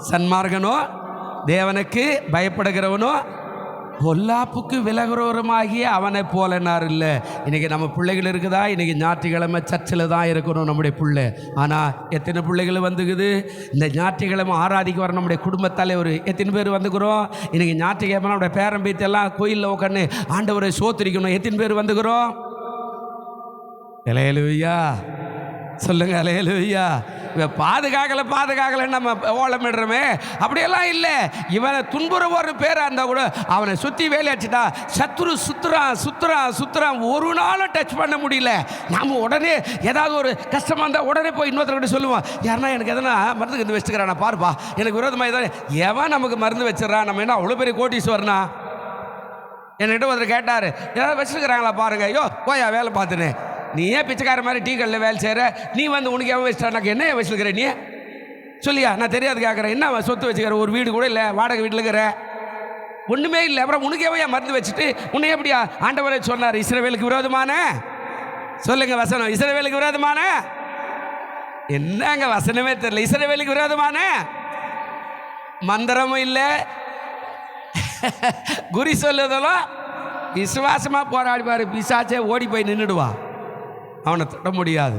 சன்மார்கனோ, தேவனுக்கு பயப்படுகிறவனோ, பொல்லாப்புக்கு விலகுறவருமாகிய அவனை போலனார் இல்லை. இன்றைக்கி நம்ம பிள்ளைகள் இருக்குதா? இன்றைக்கி ஞாயிற்றுக்கிழமை சர்ச்சில் தான் இருக்கணும் நம்முடைய பிள்ளை. ஆனால் எத்தனை பிள்ளைகள் வந்துக்குது? இந்த ஞாயிற்றுக்கிழமை ஆராதிக்க வர நம்முடைய குடும்பத் தலைவர் எத்தனை பேர் வந்துக்கிறோம்? இன்றைக்கி ஞாயிற்றுக்கிழமை நம்முடைய பேரம்பீத்தெல்லாம் கோயிலில் உட்காந்து ஆண்டவரை சோத்திரிக்கணும். எத்தனை பேர் வந்துக்கிறோம்? அல்லேலூயா சொல்லுங்க, அல்லேலூயா. பாதுகாக்கலை நம்ம ஓலமிடுறோமே, அப்படியெல்லாம் இல்லை. இவனை துன்புற ஒரு பேராக இருந்தால் கூட அவனை சுற்றி வேலை அடிச்சுட்டா சத்துரு சுத்துறான் ஒரு நாளும் டச் பண்ண முடியல. நாம் உடனே ஏதாவது ஒரு கஷ்டமாக இருந்தால் உடனே போய் இன்னொருத்தர்கிட்ட சொல்லுவோம், யாருன்னா எனக்கு எதனா மருந்து கண்டு வச்சுக்கிறானா பாருப்பா, எனக்கு விரோதமாக ஏதாவது எவன் நமக்கு மருந்து வச்சிடறான்? நம்ம என்ன அவ்வளோ பெரிய கோட்டீஸ்வரனா? என்கிட்ட ஒருத்தர் கேட்டார், ஏதாவது வச்சுருக்கிறாங்களா பாருங்க. ஐயோ போயா வேலை பார்த்துன்னு, நீ ஏன் பிச்சைக்கார மாதிரி டீ கடையில் வேலை செய்கிற? நீ வந்து உனக்கு எவன் வச்சுட்டா? எனக்கு என்ன வச்சுருக்கிற நீ சொல்லியா? நான் தெரியாது கேட்குறேன். என்ன சொத்து வச்சுக்கிற? ஒரு வீடு கூட இல்லை, வாடகை வீட்டில் இருக்கிற, ஒன்றுமே இல்லை. அப்புறம் உனக்கு எவையா மருந்து வச்சுட்டு உன்னை எப்படியா ஆண்டவரே சொன்னார் இஸ்ரவேலுக்கு விரோதமான? சொல்லுங்க வசனம், இஸ்ரவேலுக்கு விரோதமான என்னங்க வசனமே தெரியல. இஸ்ரவேலுக்கு விரோதமான மந்திரமும் இல்லை, குறி சொல்லுதலும் விசுவாசமாக போராடி பாரு, பிசாச்சே ஓடி போய் நின்றுடுவா, அவனை தொட முடியாது.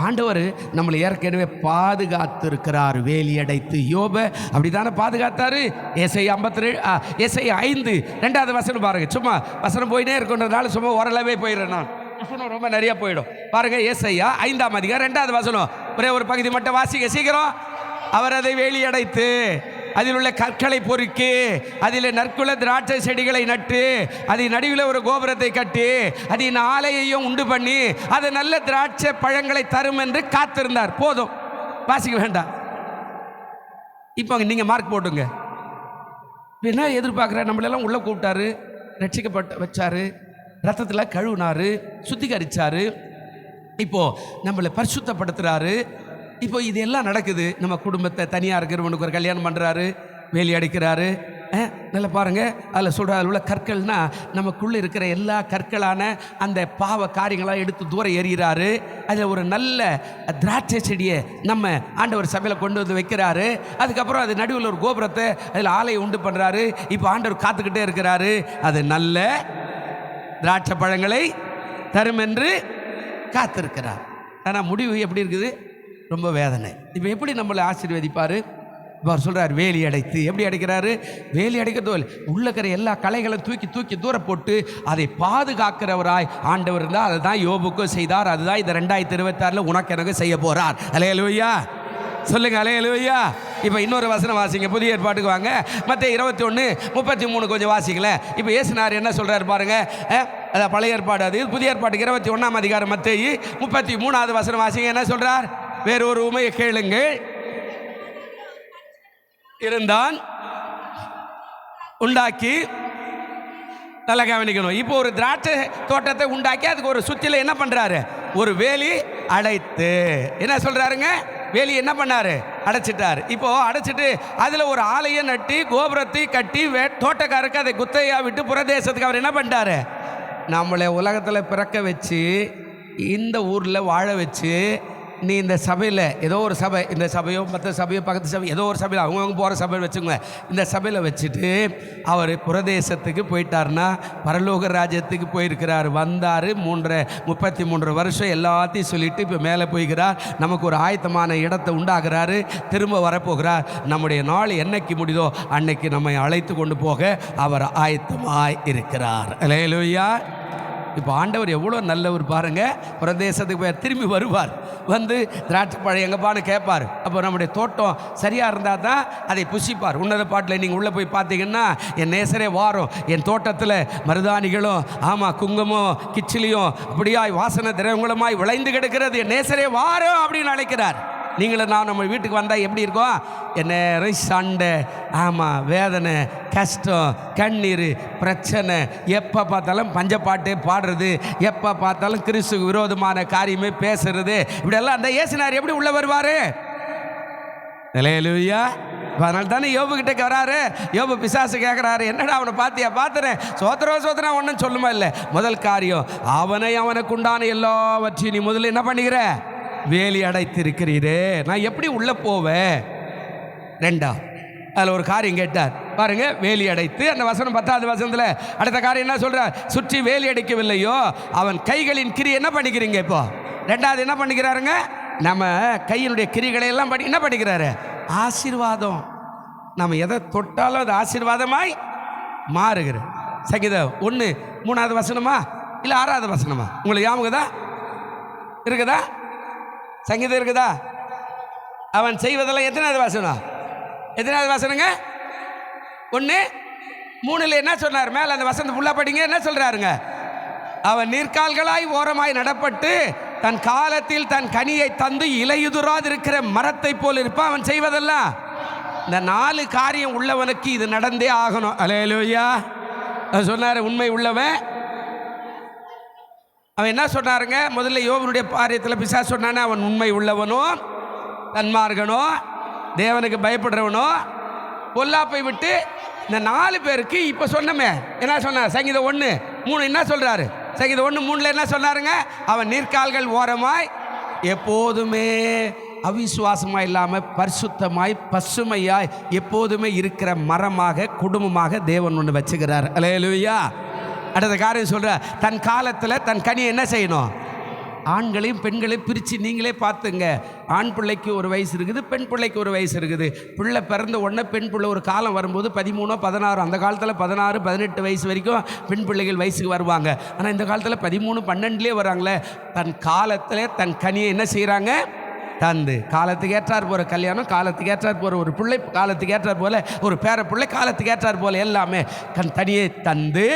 ஆண்டவர் நம்மளை ஏற்கனவே பாதுகாத்திருக்கிறார், வேலி அடைத்து. யோபை அப்படி தானே பாதுகாத்தாரு. ஏசாயா 5:2 வசனம் பாருங்க. சும்மா வசனம் போயினே இருக்குன்றதுனால சும்மா ஓரளவே போயிடுறேன் நான், வசனம் ரொம்ப நிறைய போயிடும் பாருங்க. ஏசாயா 5:2 வசனம் ஒரே ஒரு பகுதி மட்டும் வாசிக்க சீக்கிரம். அவர் அதை வேலி அடைத்து அதில் உள்ள கற்களை பொறுக்கி அதில் நற்குல திராட்சை செடிகளை நட்டு அதில் நடுவில் ஒரு கோபுரத்தை கட்டி அதின் ஆலையையும் உண்டு பண்ணி அது நல்ல திராட்சை பழங்களை தரும் என்று காத்திருந்தார். போதும், வாசிக்க வேண்டாம். இப்போ நீங்கள் மார்க் போட்டுங்க. என்ன எதிர்பார்க்குற? நம்மளெல்லாம் உள்ளே கூப்பிட்டாரு, ரட்சிக்கப்பட்ட வச்சாரு, ரத்தத்தில் கழுவினாரு, சுத்திகரிச்சாரு, இப்போது நம்மளை பரிசுத்தப்படுத்துகிறாரு. இப்போ இது எல்லாம் நடக்குது. நம்ம குடும்பத்தை தனியாக இருக்கிறவனுக்கு ஒரு கல்யாணம் பண்ணுறாரு, வேலி அடைக்கிறாரு. நல்லா பாருங்கள், அதில் சொல்கிற அதில் உள்ள கற்கள்னால் நமக்குள்ளே இருக்கிற எல்லா கற்களான அந்த பாவ காரியங்களாக எடுத்து தூரம் எறிகிறாரு. அதில் ஒரு நல்ல திராட்சை செடியை நம்ம ஆண்டவர் சபையில் கொண்டு வந்து வைக்கிறாரு. அதுக்கப்புறம் அது நடுவில் ஒரு கோபுரத்தை அதில் ஆலையை உண்டு பண்ணுறாரு. இப்போ ஆண்டவர் காத்துக்கிட்டே இருக்கிறாரு, அது நல்ல திராட்சை பழங்களை தரும் என்று காத்திருக்கிறார். ஆனால் முடிவு எப்படி இருக்குது? ரொம்ப வேதனை. இப்போ எப்படி நம்மளை ஆசீர்வதிப்பார்? இப்போ அவர் சொல்கிறார் வேலி அடைத்து. எப்படி அடைக்கிறாரு? வேலி அடைக்கிறது உள்ள இருக்கிற எல்லா கலைகளும் தூக்கி தூர போட்டு அதை பாதுகாக்கிறவராய் ஆண்டவர் இருந்தால் அதுதான் யோபுக்கும் செய்தார். அதுதான் இந்த 2026 உனக்கு எனக்கு செய்ய போகிறார். அல்லேலூயா சொல்லுங்க, அல்லேலூயா. இப்போ இன்னொரு வசனம் வாசிங்க, புதிய ஏற்பாட்டுக்கு வாங்க. மத்தேயு 21:33 கொஞ்சம் வாசிக்கல. இப்போ இயேசுனார் என்ன சொல்கிறார் பாருங்க. அதான் பழைய ஏற்பாடு, அது புதிய ஏற்பாட்டுக்கு 21ஆம் அதிகாரம் மத்தேயு 33வது வசனம் வாசிங்க. என்ன சொல்கிறார்? வேறு ஒரு உமையை கேளுங்கள். இருந்தான் உண்டாக்கி, நல்லா கவனிக்கணும். இப்போ ஒரு திராட்சை தோட்டத்தை உண்டாக்கி அதுக்கு ஒரு சுற்றில என்ன பண்ணுறாரு? ஒரு வேலி அடைத்து. என்ன சொல்கிறாருங்க? வேலி என்ன பண்ணாரு? அடைச்சிட்டார். இப்போ அடைச்சிட்டு அதில் ஒரு ஆலையை நட்டி கோபுரத்தை கட்டி தோட்டக்காரருக்கு அதை குத்தையா விட்டு புறதேசத்துக்கு அவர் என்ன பண்ணிட்டாரு? நம்மளை உலகத்தில் பிறக்க வச்சு இந்த ஊரில் வாழ வச்சு நீ இந்த சபையில் ஏதோ ஒரு சபை, இந்த சபையோ மற்ற சபையோ பக்கத்து சபை ஏதோ ஒரு சபையில் அவங்கவுங்க போகிற சபையில் வச்சுக்கோங்க. இந்த சபையில் வச்சுட்டு அவர் புரதேசத்துக்கு போயிட்டார்னா பரலோக ராஜ்யத்துக்கு போயிருக்கிறார். வந்தார் 33 வருஷம் எல்லாத்தையும் சொல்லிவிட்டு இப்போ மேலே போய்கிறார். நமக்கு ஒரு ஆயத்தமான இடத்தை உண்டாகிறாரு. திரும்ப வரப்போகிறார். நம்முடைய நாள் என்னைக்கு முடியுதோ அன்னைக்கு நம்மை அழைத்து கொண்டு போக அவர் ஆயத்தமாய் இருக்கிறார். அல்லேலூயா. இப்போ ஆண்டவர் எவ்வளோ நல்லவர் பாருங்கள். பிரதேசத்துக்கு போய் திரும்பி வருவார், வந்து திராட்சை பழம் எங்கப்பான்னு கேட்பார். அப்போ நம்முடைய தோட்டம் சரியாக இருந்தால் தான் அதை புசிப்பார். உன்னத பாட்டில் நீங்கள் உள்ளே போய் பார்த்தீங்கன்னா என் நேசரே வாரம், என் தோட்டத்தில் மருதாணிகளும் ஆமாம் குங்குமம் கிச்சிலியும் அப்படியாய் வாசனை திரவங்களுமாய் விளைந்து கிடக்கிறது, என் நேசரே வாரம் அப்படின்னு அழைக்கிறார். நீங்களும் நான் நம்ம வீட்டுக்கு வந்தால் எப்படி இருக்கும்? என்ன சண்டை, ஆமாம் வேதனை, கஷ்டம், கண்ணீர், பிரச்சனை, எப்போ பார்த்தாலும் பஞ்சப்பாட்டு பாடுறது, எப்போ பார்த்தாலும் கிறிஸ்துக்கு விரோதமான காரியமே பேசுறது, இப்படியெல்லாம் அந்த இயேசுனார் எப்படி உள்ளே வருவார்? அல்லேலூயா. அதனால தானே யோபுக்கிட்ட வராரு. யோபு பிசாசு கேட்குறாரு, என்னடா அவனை பார்த்தியா? பார்த்துறேன், சோத்திரம் ஒன்றும் சொல்லுமா இல்லை. முதல் காரியம் அவனுக்கு உண்டான எல்லாவற்றையும் நீ முதல்ல என்ன பண்ணிக்கிற? வேலி அடைத்திருக்கிறீரே, நான் எப்படி உள்ளே போவேன்? 2 அதில் ஒரு காரியம் கேட்டார் பாருங்க, வேலி அடைத்து. அந்த வசனம் 10வது வசனத்தில் அடுத்த காரியம் என்ன சொல்கிறார்? சுற்றி வேலி அடைக்கவில்லையோ அவன் கைகளின் கிரி என்ன பண்ணிக்கிறீங்க? இப்போ 2வது என்ன பண்ணிக்கிறாருங்க? நம்ம கையினுடைய கிரிகளை எல்லாம் என்ன பண்ணிக்கிறாரு? ஆசீர்வாதம். நம்ம எதை தொட்டாலும் அது ஆசீர்வாதமாய் மாறுகிற. சங்கீதம் 1 3வது வசனமா இல்லை 6வது வசனமா? உங்களுக்கு ஞாபகம் தான் இருக்குதா? சங்கீதம் இருக்குதா? அவன் செய்வதெல்லாம் எத்தனாவது வசனம்? எத்தனாவது வசனங்க? 1 3 என்ன சொன்னார்? மேலே அந்த வசனத்தை ஃபுல்லாக படிங்க. என்ன சொல்கிறாருங்க? அவன் நீர்க்கால்களாய் ஓரமாய் நடப்பட்டு தன் காலத்தில் தன் கனியை தந்து இலையுதுராது இருக்கிற மரத்தை போல் இருப்பான். அவன் செய்வதெல்லாம் இந்த 4 காரியம் உள்ளவனுக்கு இது நடந்தே ஆகணும். அல்லேலூயா. சொன்னார் உண்மை உள்ளவன். அவன் என்ன சொன்னாருங்க? முதல்ல யோபனுடைய காரியத்தில் பிசாசு சொன்னானே, அவன் உண்மை உள்ளவனும் தன்மார்கனோ தேவனுக்கு பயப்படுறவனோ பொல்லாப்பை விட்டு. இந்த 4 பேருக்கு இப்போ சொன்னமே என்ன சொன்னார்? சங்கீதம் 1 3 என்ன சொல்கிறாரு? சங்கீதம் 1 3 என்ன சொன்னாருங்க? அவன் நீர்க்கால்கள் ஓரமாய் எப்போதுமே அவிசுவாசமாய் இல்லாமல் பரிசுத்தமாய் பசுமையாய் எப்போதுமே இருக்கிற மரமாக குடும்பமாக தேவன் ஒன்று வச்சுக்கிறார். அல்லேலூயா. அடுத்த காரியம் சொல்கிற, தன் காலத்தில் தன் கனியை என்ன செய்யணும்? ஆண்களையும் பெண்களையும் பிரித்து நீங்களே பார்த்துங்க. ஆண் பிள்ளைக்கு ஒரு வயசு இருக்குது, பெண் பிள்ளைக்கு ஒரு வயசு இருக்குது. பிள்ளை பிறந்த உடனே பெண் பிள்ளை ஒரு காலம் வரும்போது 13 16, அந்த காலத்தில் 16 18 வயசு வரைக்கும் பெண் பிள்ளைகள் வயசுக்கு வருவாங்க. ஆனால் இந்த காலத்தில் 13 12லே வராங்களே. தன் காலத்தில் தன் கனியை என்ன செய்கிறாங்க? தந்து. காலத்துக்கு ஏற்றார் போகிற கல்யாணம், காலத்துக்கு ஏற்றார் போகிற ஒரு பிள்ளை, காலத்துக்கு ஏற்றார் போல ஒரு பேர பிள்ளை, காலத்துக்கு ஏற்றார் போல எல்லாமே தனியை தந்து.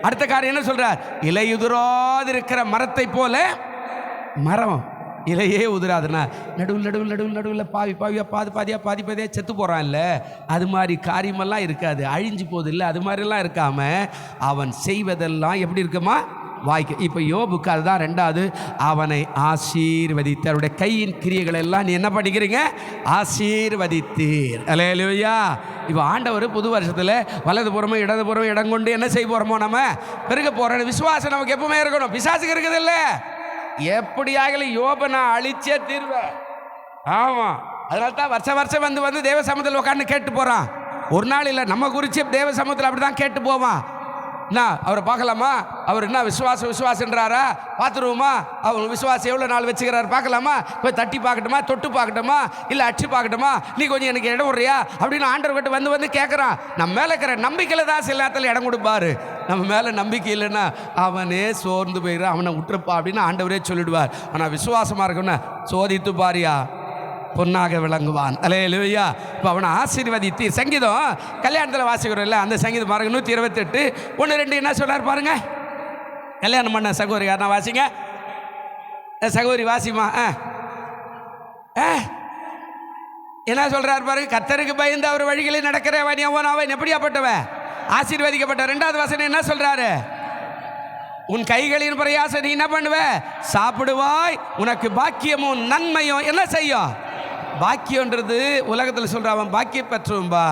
அடுத்த காரியம் என்ன சொல்கிறார்? இலையுதிராது இருக்கிற மரத்தை போல. மரம் இலையே உதிராதுன்னா நடுவில் பாதியாக செத்து போகிறான் இல்லை? அது மாதிரி காரியமெல்லாம் இருக்காது, அழிஞ்சு போகுது இல்லை? அது மாதிரிலாம் இருக்காமல் அவன் செய்வதெல்லாம் எப்படி இருக்குமா? வாய்க்கு. இப்போ யோபுக்கு அதுதான் 2வது, அவனை ஆசீர்வதித்து அவருடைய கையின் கிரியைகள் எல்லாம் நீ என்ன பண்ணிக்கிறீங்க? ஆசீர்வதித்தீர். அல்லேலூயா. இப்போ ஆண்டவர் புது வருஷத்தில் வலதுபுறமும் இடதுபுறமும் இடம் கொண்டு என்ன செய்ய போகிறோமோ நம்ம பெருக போகிறோம். விசுவாசம் நமக்கு எப்பவுமே இருக்கணும். பிசாசுக்கு இருக்குது இல்லை? எப்படியாகலும் யோபை நான் அழிச்சே தீர்வேன். ஆமாம், அதனால தான் வருஷம் வந்து தேவ சமூகத்தில் உட்காந்து கேட்டு போகிறான். ஒரு நாள் இல்லை, நம்ம குறித்து தேவ சமூகத்தில் அப்படி தான் கேட்டு போவான். என்ன அவரை பார்க்கலாமா? அவர் என்ன விசுவாசன்றாரா? பார்த்துருவோமா? அவர் விசுவாசம் எவ்வளோ நாள் வச்சுக்கிறாரு பார்க்கலாமா? போய் தட்டி பார்க்கட்டுமா? தொட்டு பார்க்கட்டுமா? இல்லை அடிச்சு பார்க்கட்டுமா? நீ கொஞ்சம் எனக்கு இடம் விடுறியா அப்படின்னு ஆண்டவர்கிட்ட வந்து கேட்குறான். நம்ம மேலே இருக்கிற நம்பிக்கையில் தான் சில நேரத்தில் இடம் கொடுப்பாரு. நம்ம மேலே நம்பிக்கை இல்லைன்னா அவனே சோர்ந்து போயிடுறான். அவனை விட்டுருப்பா அப்படின்னு ஆண்டவரே சொல்லிடுவார். ஆனால் விசுவாசமாக இருக்குன்னா சோதித்து பாரியா, பொன்னாக விளங்குவான். அல்லேலூயா. இப்போ அவனை ஆசீர்வதித்து. சங்கீதம் கல்யாணத்தில் வாசிக்கிறோம் இல்லை? அந்த சங்கீதம் பாருங்க 128 1 2 என்ன சொன்னார் பாருங்க. கல்யாணம் பண்ண சகோதரி யாருன்னா வாசிங்க. சகோதரி வாசிமா. என்ன சொல்றார் பாருங்க. கர்த்தருக்கு பயந்து அவர் வழிகளில் நடக்கிறவன் எவன் அவன் எப்படியாப்பட்டவன்? ஆசீர்வதிக்கப்பட்ட. 2வது வசனம் என்ன சொல்றாரு? உன் கைகளின் பிரயாசம் நீ என்ன பண்ணுவ? சாப்பிடுவாய். உனக்கு பாக்கியமும் நன்மையும் என்ன செய்யும்? பாக்கியன்றது உலகத்தில் சொல்கிறான் பாக்கிய பெற்றவன்பா,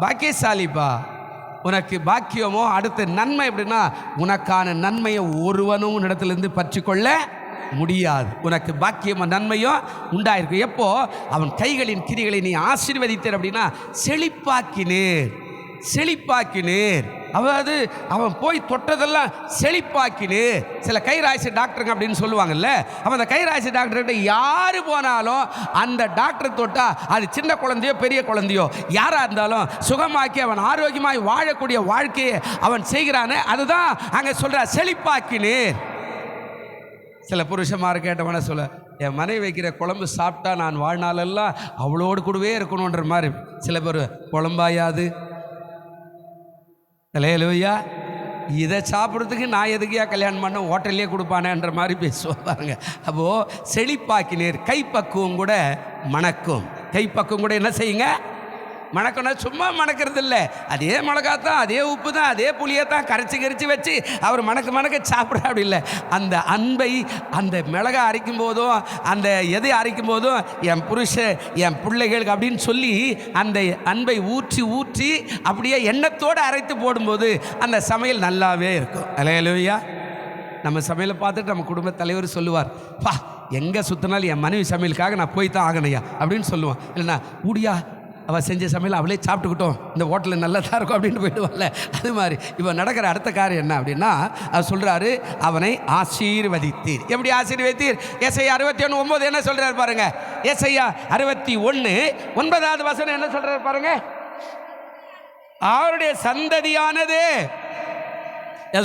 பாக்கியசாலிப்பா. உனக்கு பாக்கியமோ அடுத்த நன்மை எப்படின்னா, உனக்கான நன்மையை ஒருவனும் உன்னிடத்திலிருந்து பற்றிக்கொள்ள முடியாது. உனக்கு பாக்கியமும் நன்மையும் உண்டாயிருக்கு. எப்போ? அவன் கைகளின் கிரிகளை நீ ஆசீர்வதித்தேன் அப்படின்னா செழிப்பாக்கினேர். அதாவது அவன் போய் தொட்டதெல்லாம் செழிப்பாக்கினேர். சில கைராசி டாக்டருங்க அப்படின்னு சொல்லுவாங்கல்ல. அவன் அந்த கைராசி டாக்டர்கிட்ட யார் போனாலும் அந்த டாக்டர் தொட்டா அது சின்ன குழந்தையோ பெரிய குழந்தையோ யாராக இருந்தாலும் சுகமாக்கி அவன் ஆரோக்கியமாய் வாழக்கூடிய வாழ்க்கையை அவன் செய்கிறானே, அதுதான் அங்கே சொல்கிற செழிப்பாக்கினேர். சில புருஷமாரு கேட்டவன சொல்ல, என் மனைவி வைக்கிற குழம்பு சாப்பிட்டா நான் வாழ்நாளெல்லாம் அவளோடு கூடவே இருக்கணுன்ற மாதிரி. சில பேர் குழம்பாயாது அல்லேலூயா, இதை சாப்பிட்றதுக்கு நான் எதுக்கையா கல்யாணம் பண்ண, ஹோட்டல்லே கொடுப்பானேன்ற மாதிரி பேசுவாங்க. அப்போது செழிப்பாக்கினேர். கைப்பக்குவம் கூட மணக்கும். கைப்பக்குவம் கூட என்ன செய்யுங்க? மணக்கம்னா சும்மா மணக்கிறது இல்லை. அதே மிளகாத்தான், அதே உப்பு தான், அதே புளியை தான் கரைச்சி வச்சு அவர் மணக்க சாப்பிட்ற அப்படி இல்லை. அந்த அன்பை அந்த மிளகா அரைக்கும் போதும் அந்த எதை அரைக்கும் போதும் என் புருஷன் என் பிள்ளைகளுக்கு அப்படின்னு சொல்லி அந்த அன்பை ஊற்றி அப்படியே எண்ணத்தோடு அரைத்து போடும்போது அந்த சமையல் நல்லாவே இருக்கும். அல்லேலூயா. நம்ம சமையலை பார்த்துட்டு நம்ம குடும்ப தலைவர் சொல்லுவார், எங்கே சுற்றினாலும் என் மனைவி சமையலுக்காக நான் போய் தான் ஆகணையா அப்படின்னு சொல்லுவான். இல்லைன்னா ஊடியா அவள் செஞ்ச சமையல் அவளே சாப்பிட்டுக்கிட்டோம், இந்த ஹோட்டலில் நல்லா தான் இருக்கும் அப்படின்னு போயிடுவாள்ல. அது மாதிரி இப்போ நடக்கிற அடுத்த காரியம் என்ன அப்படின்னா, அவர் சொல்கிறாரு, அவனை ஆசீர்வதித்தீர். எப்படி ஆசீர்வதித்தீர்? ஏசாயா 61:9 என்ன சொல்கிறார் பாருங்க. ஏசாயா 61:9 வசனம் என்ன சொல்கிறார் பாருங்க. அவருடைய சந்ததியானது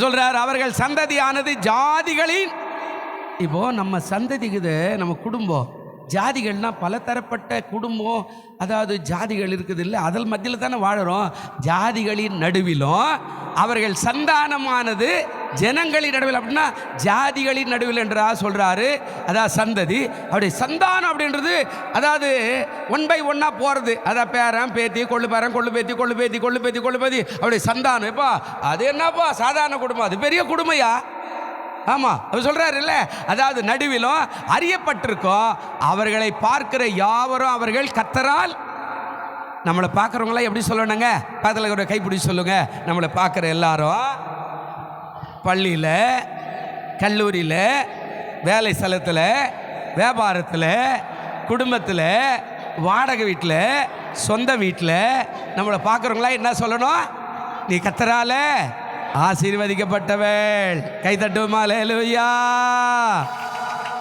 சொல்றார், அவர்கள் சந்ததியானது ஜாதிகளின். இப்போ நம்ம சந்ததிக்குது, நம்ம குடும்பம் ஜாதிகள்னா பலதரப்பட்ட குடும்பம், அதாவது ஜாதிகள் இருக்குது இல்லை, அதில் மத்தியில் தானே வாழறோம். ஜாதிகளின் நடுவிலும் அவர்கள் சந்தானமானது ஜனங்களின் நடுவில். அப்படின்னா ஜாதிகளின் நடுவில் என்றா சொல்றாரு. அதாவது சந்ததி, அப்படி சந்தானம் அப்படின்றது அதாவது 1 by 1 போகிறது. அதான் பேரன் பேத்தி, கொள்ளு பேரன், கொள்ளு பேத்தி, கொள்ளு பேத்தி, கொள்ளு பேத்தி, கொள்ளு பேத்தி, அப்படி சந்தானம். இப்போ அது என்னப்பா சாதாரண குடும்பம், அது பெரிய குடும்பையா? ஆமாம், அவர் சொல்கிறார் இல்லை, அதாவது நடுவிலும் அறியப்பட்டிருக்கோம். அவர்களை பார்க்கிற யாவரும் அவர்கள் கர்த்தரால். நம்மளை பார்க்குறவங்களாம் எப்படி சொல்லணுங்க? பக்கத்தில் கூட கைப்பிடிச்சு சொல்லுங்க. நம்மளை பார்க்குற எல்லாரும் பள்ளியில், கல்லூரியில், வேலை ஸ்தலத்தில், வியாபாரத்தில், குடும்பத்தில், வாடகை வீட்டில், சொந்த வீட்டில் நம்மளை பார்க்குறவங்களாம் என்ன சொல்லணும்? நீ கர்த்தரால ஆசீர்வதிக்கப்பட்டவள். கை தட்டுமா? அல்லேலூயா.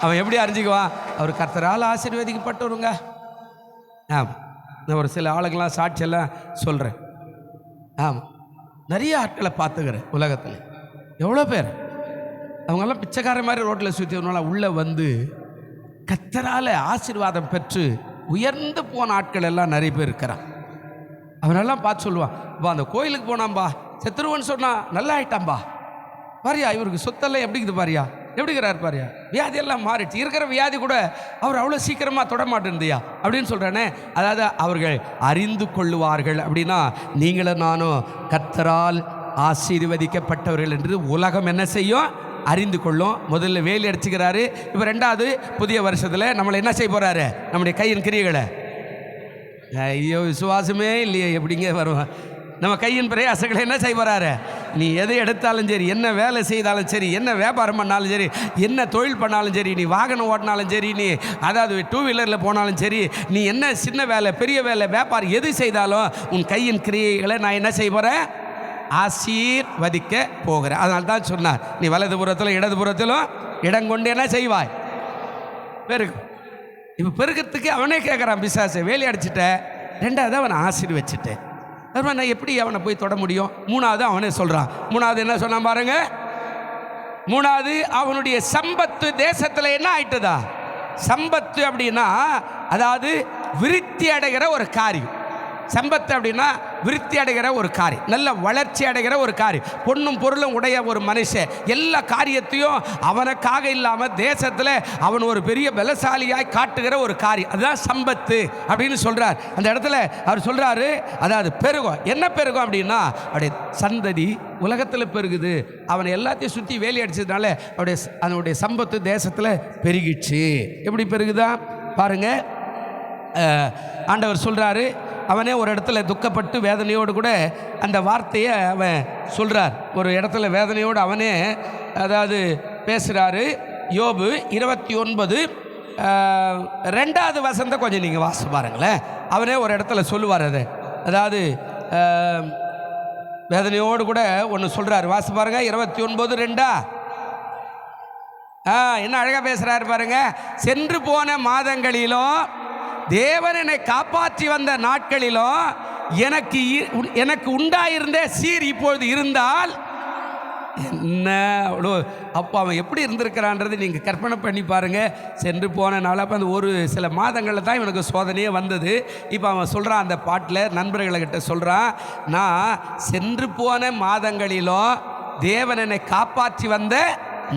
அவன் எப்படி அறிஞ்சிக்குவான்? அவர் கர்த்தரால் ஆசீர்வதிக்கப்பட்டவருங்க. ஆமாம், நான் ஒரு சில ஆளுங்களாம் சாட்சியெல்லாம் சொல்கிறேன். ஆமாம், நிறைய ஆட்களை பார்த்துக்கிறேன் உலகத்தில். எவ்வளோ பேர் அவங்கெல்லாம் பிச்சைக்கார மாதிரி ரோட்டில் சுற்றினால உள்ளே வந்து கர்த்தரால் ஆசீர்வாதம் பெற்று உயர்ந்து போன ஆட்கள் எல்லாம் நிறைய பேர் இருக்கிறான். அவனெல்லாம் பார்த்து சொல்லுவான், பா அந்த கோயிலுக்கு போனாம்பா, செத்துருவன்னு சொன்னா நல்லா ஆயிட்டாம்பா, பாரியா இவருக்கு சொத்தெல்லாம் எப்படிக்குது பாரியா, எப்படிங்கிறாரு பாரியா, வியாதியெல்லாம் மாறிடுச்சு, இருக்கிற வியாதி கூட அவர் அவ்வளோ சீக்கிரமாக தொட மாட்டேன்தியா அப்படின்னு சொல்கிறானே. அதாவது அவர்கள் அறிந்து கொள்ளுவார்கள். அப்படின்னா நீங்களும் நானும் கர்த்தரால் ஆசீர்வதிக்கப்பட்டவர்கள் என்று உலகம் என்ன செய்யும்? அறிந்து கொள்ளும். முதல்ல வேலி அடிச்சுக்கிறாரு. இப்போ 2வது புதிய வருஷத்தில் நம்மளை என்ன செய்ய போகிறாரு? நம்முடைய கையின் கிரியைகளை. ஐயோ விசுவாசமே இல்லையே, எப்படிங்க வருவான்? நம்ம கையின் பிரயாசங்களை என்ன செய்ய போகிறாரு? நீ எதை எடுத்தாலும் சரி, என்ன வேலை செய்தாலும் சரி, என்ன வியாபாரம் பண்ணாலும் சரி, என்ன தொழில் பண்ணாலும் சரி, நீ வாகனம் ஓட்டினாலும் சரி, நீ அதாவது 2 வீலரில் போனாலும் சரி, நீ என்ன சின்ன வேலை பெரிய வேலை வியாபாரம் எது செய்தாலும் உன் கையின் கிரியைகளை நான் என்ன செய்ய போகிறேன்? ஆசீர்வதிக்க போகிறேன். அதனால தான் சொன்னார், நீ வலதுபுறத்திலும் இடதுபுறத்திலும் இடங்கொண்டு என்ன செய்வாய்? பெருகு. இப்போ பெருக்கிறதுக்கு அவனே கேட்குறான் பிசாசு. வேலி அடிச்சுட்ட. 2வது அவனை ஆசீர்வச்சிட்டேன். நான் எப்படி அவனை போய் தொட முடியும்? 3வது அவனே சொல்கிறான். 3வது என்ன சொன்னான் பாருங்க. 3வது அவனுடைய சம்பத்து தேசத்தில் என்ன ஆயிட்டுதா? சம்பத்து அப்படின்னா அதாவது விருத்தி அடைகிற ஒரு காரியம். சம்பத்து அப்படின்னா விருத்தி அடைகிற ஒரு காரியம், நல்ல வளர்ச்சி அடைகிற ஒரு காரியம், பொண்ணும் பொருளும் உடைய ஒரு மனுஷன் எல்லா காரியத்தையும் அவனுக்காக இல்லாமல் தேசத்தில் அவன் ஒரு பெரிய பலசாலியாய் காட்டுகிற ஒரு காரியம், அதுதான் சம்பத்து அப்படின்னு சொல்கிறார். அந்த இடத்துல அவர் சொல்கிறாரு, அதாவது பெருகும். என்ன பெருகும் அப்படின்னா அவருடைய சந்ததி உலகத்தில் பெருகுது. அவனை எல்லாத்தையும் சுற்றி வேலி அடிச்சதுனால அவனுடைய சம்பத்து தேசத்தில் பெருகிடுச்சு. எப்படி பெருகுதா பாருங்க. ஆண்டவர் சொல்கிறாரு, அவனே ஒரு இடத்துல துக்கப்பட்டு வேதனையோடு கூட அந்த வார்த்தையை அவன் சொல்கிறார். ஒரு இடத்துல வேதனையோடு அவனே அதாவது பேசுகிறாரு. யோபு 29:2 வசனத்தை கொஞ்சம் நீங்கள் வாசி பாருங்களேன். அவனே ஒரு இடத்துல சொல்லுவார். அதை அதாவது வேதனையோடு கூட ஒன்று சொல்கிறார். வாசி பாருங்க. 29:2 என்ன அழகாக பேசுகிறாரு பாருங்க. சென்று போன மாதங்களிலும் தேவன் என்னை காப்பாற்றி வந்த நாட்களிலும் எனக்கு உண்டாயிருந்த சீர் இப்பொழுது இருந்தால் என்ன அவ்வளோ. அப்போ அவன் எப்படி இருந்திருக்கிறான்றது நீங்கள் கற்பனை பண்ணி பாருங்கள். சென்று போனனால அப்போ அந்த ஒரு சில மாதங்களில் தான் இவனுக்கு சோதனையே வந்தது. இப்போ அவன் சொல்கிறான், அந்த பாட்டில் நண்பர்கள்கிட்ட சொல்கிறான், நான் சென்று போன மாதங்களிலும் தேவன் என்னை காப்பாற்றி வந்த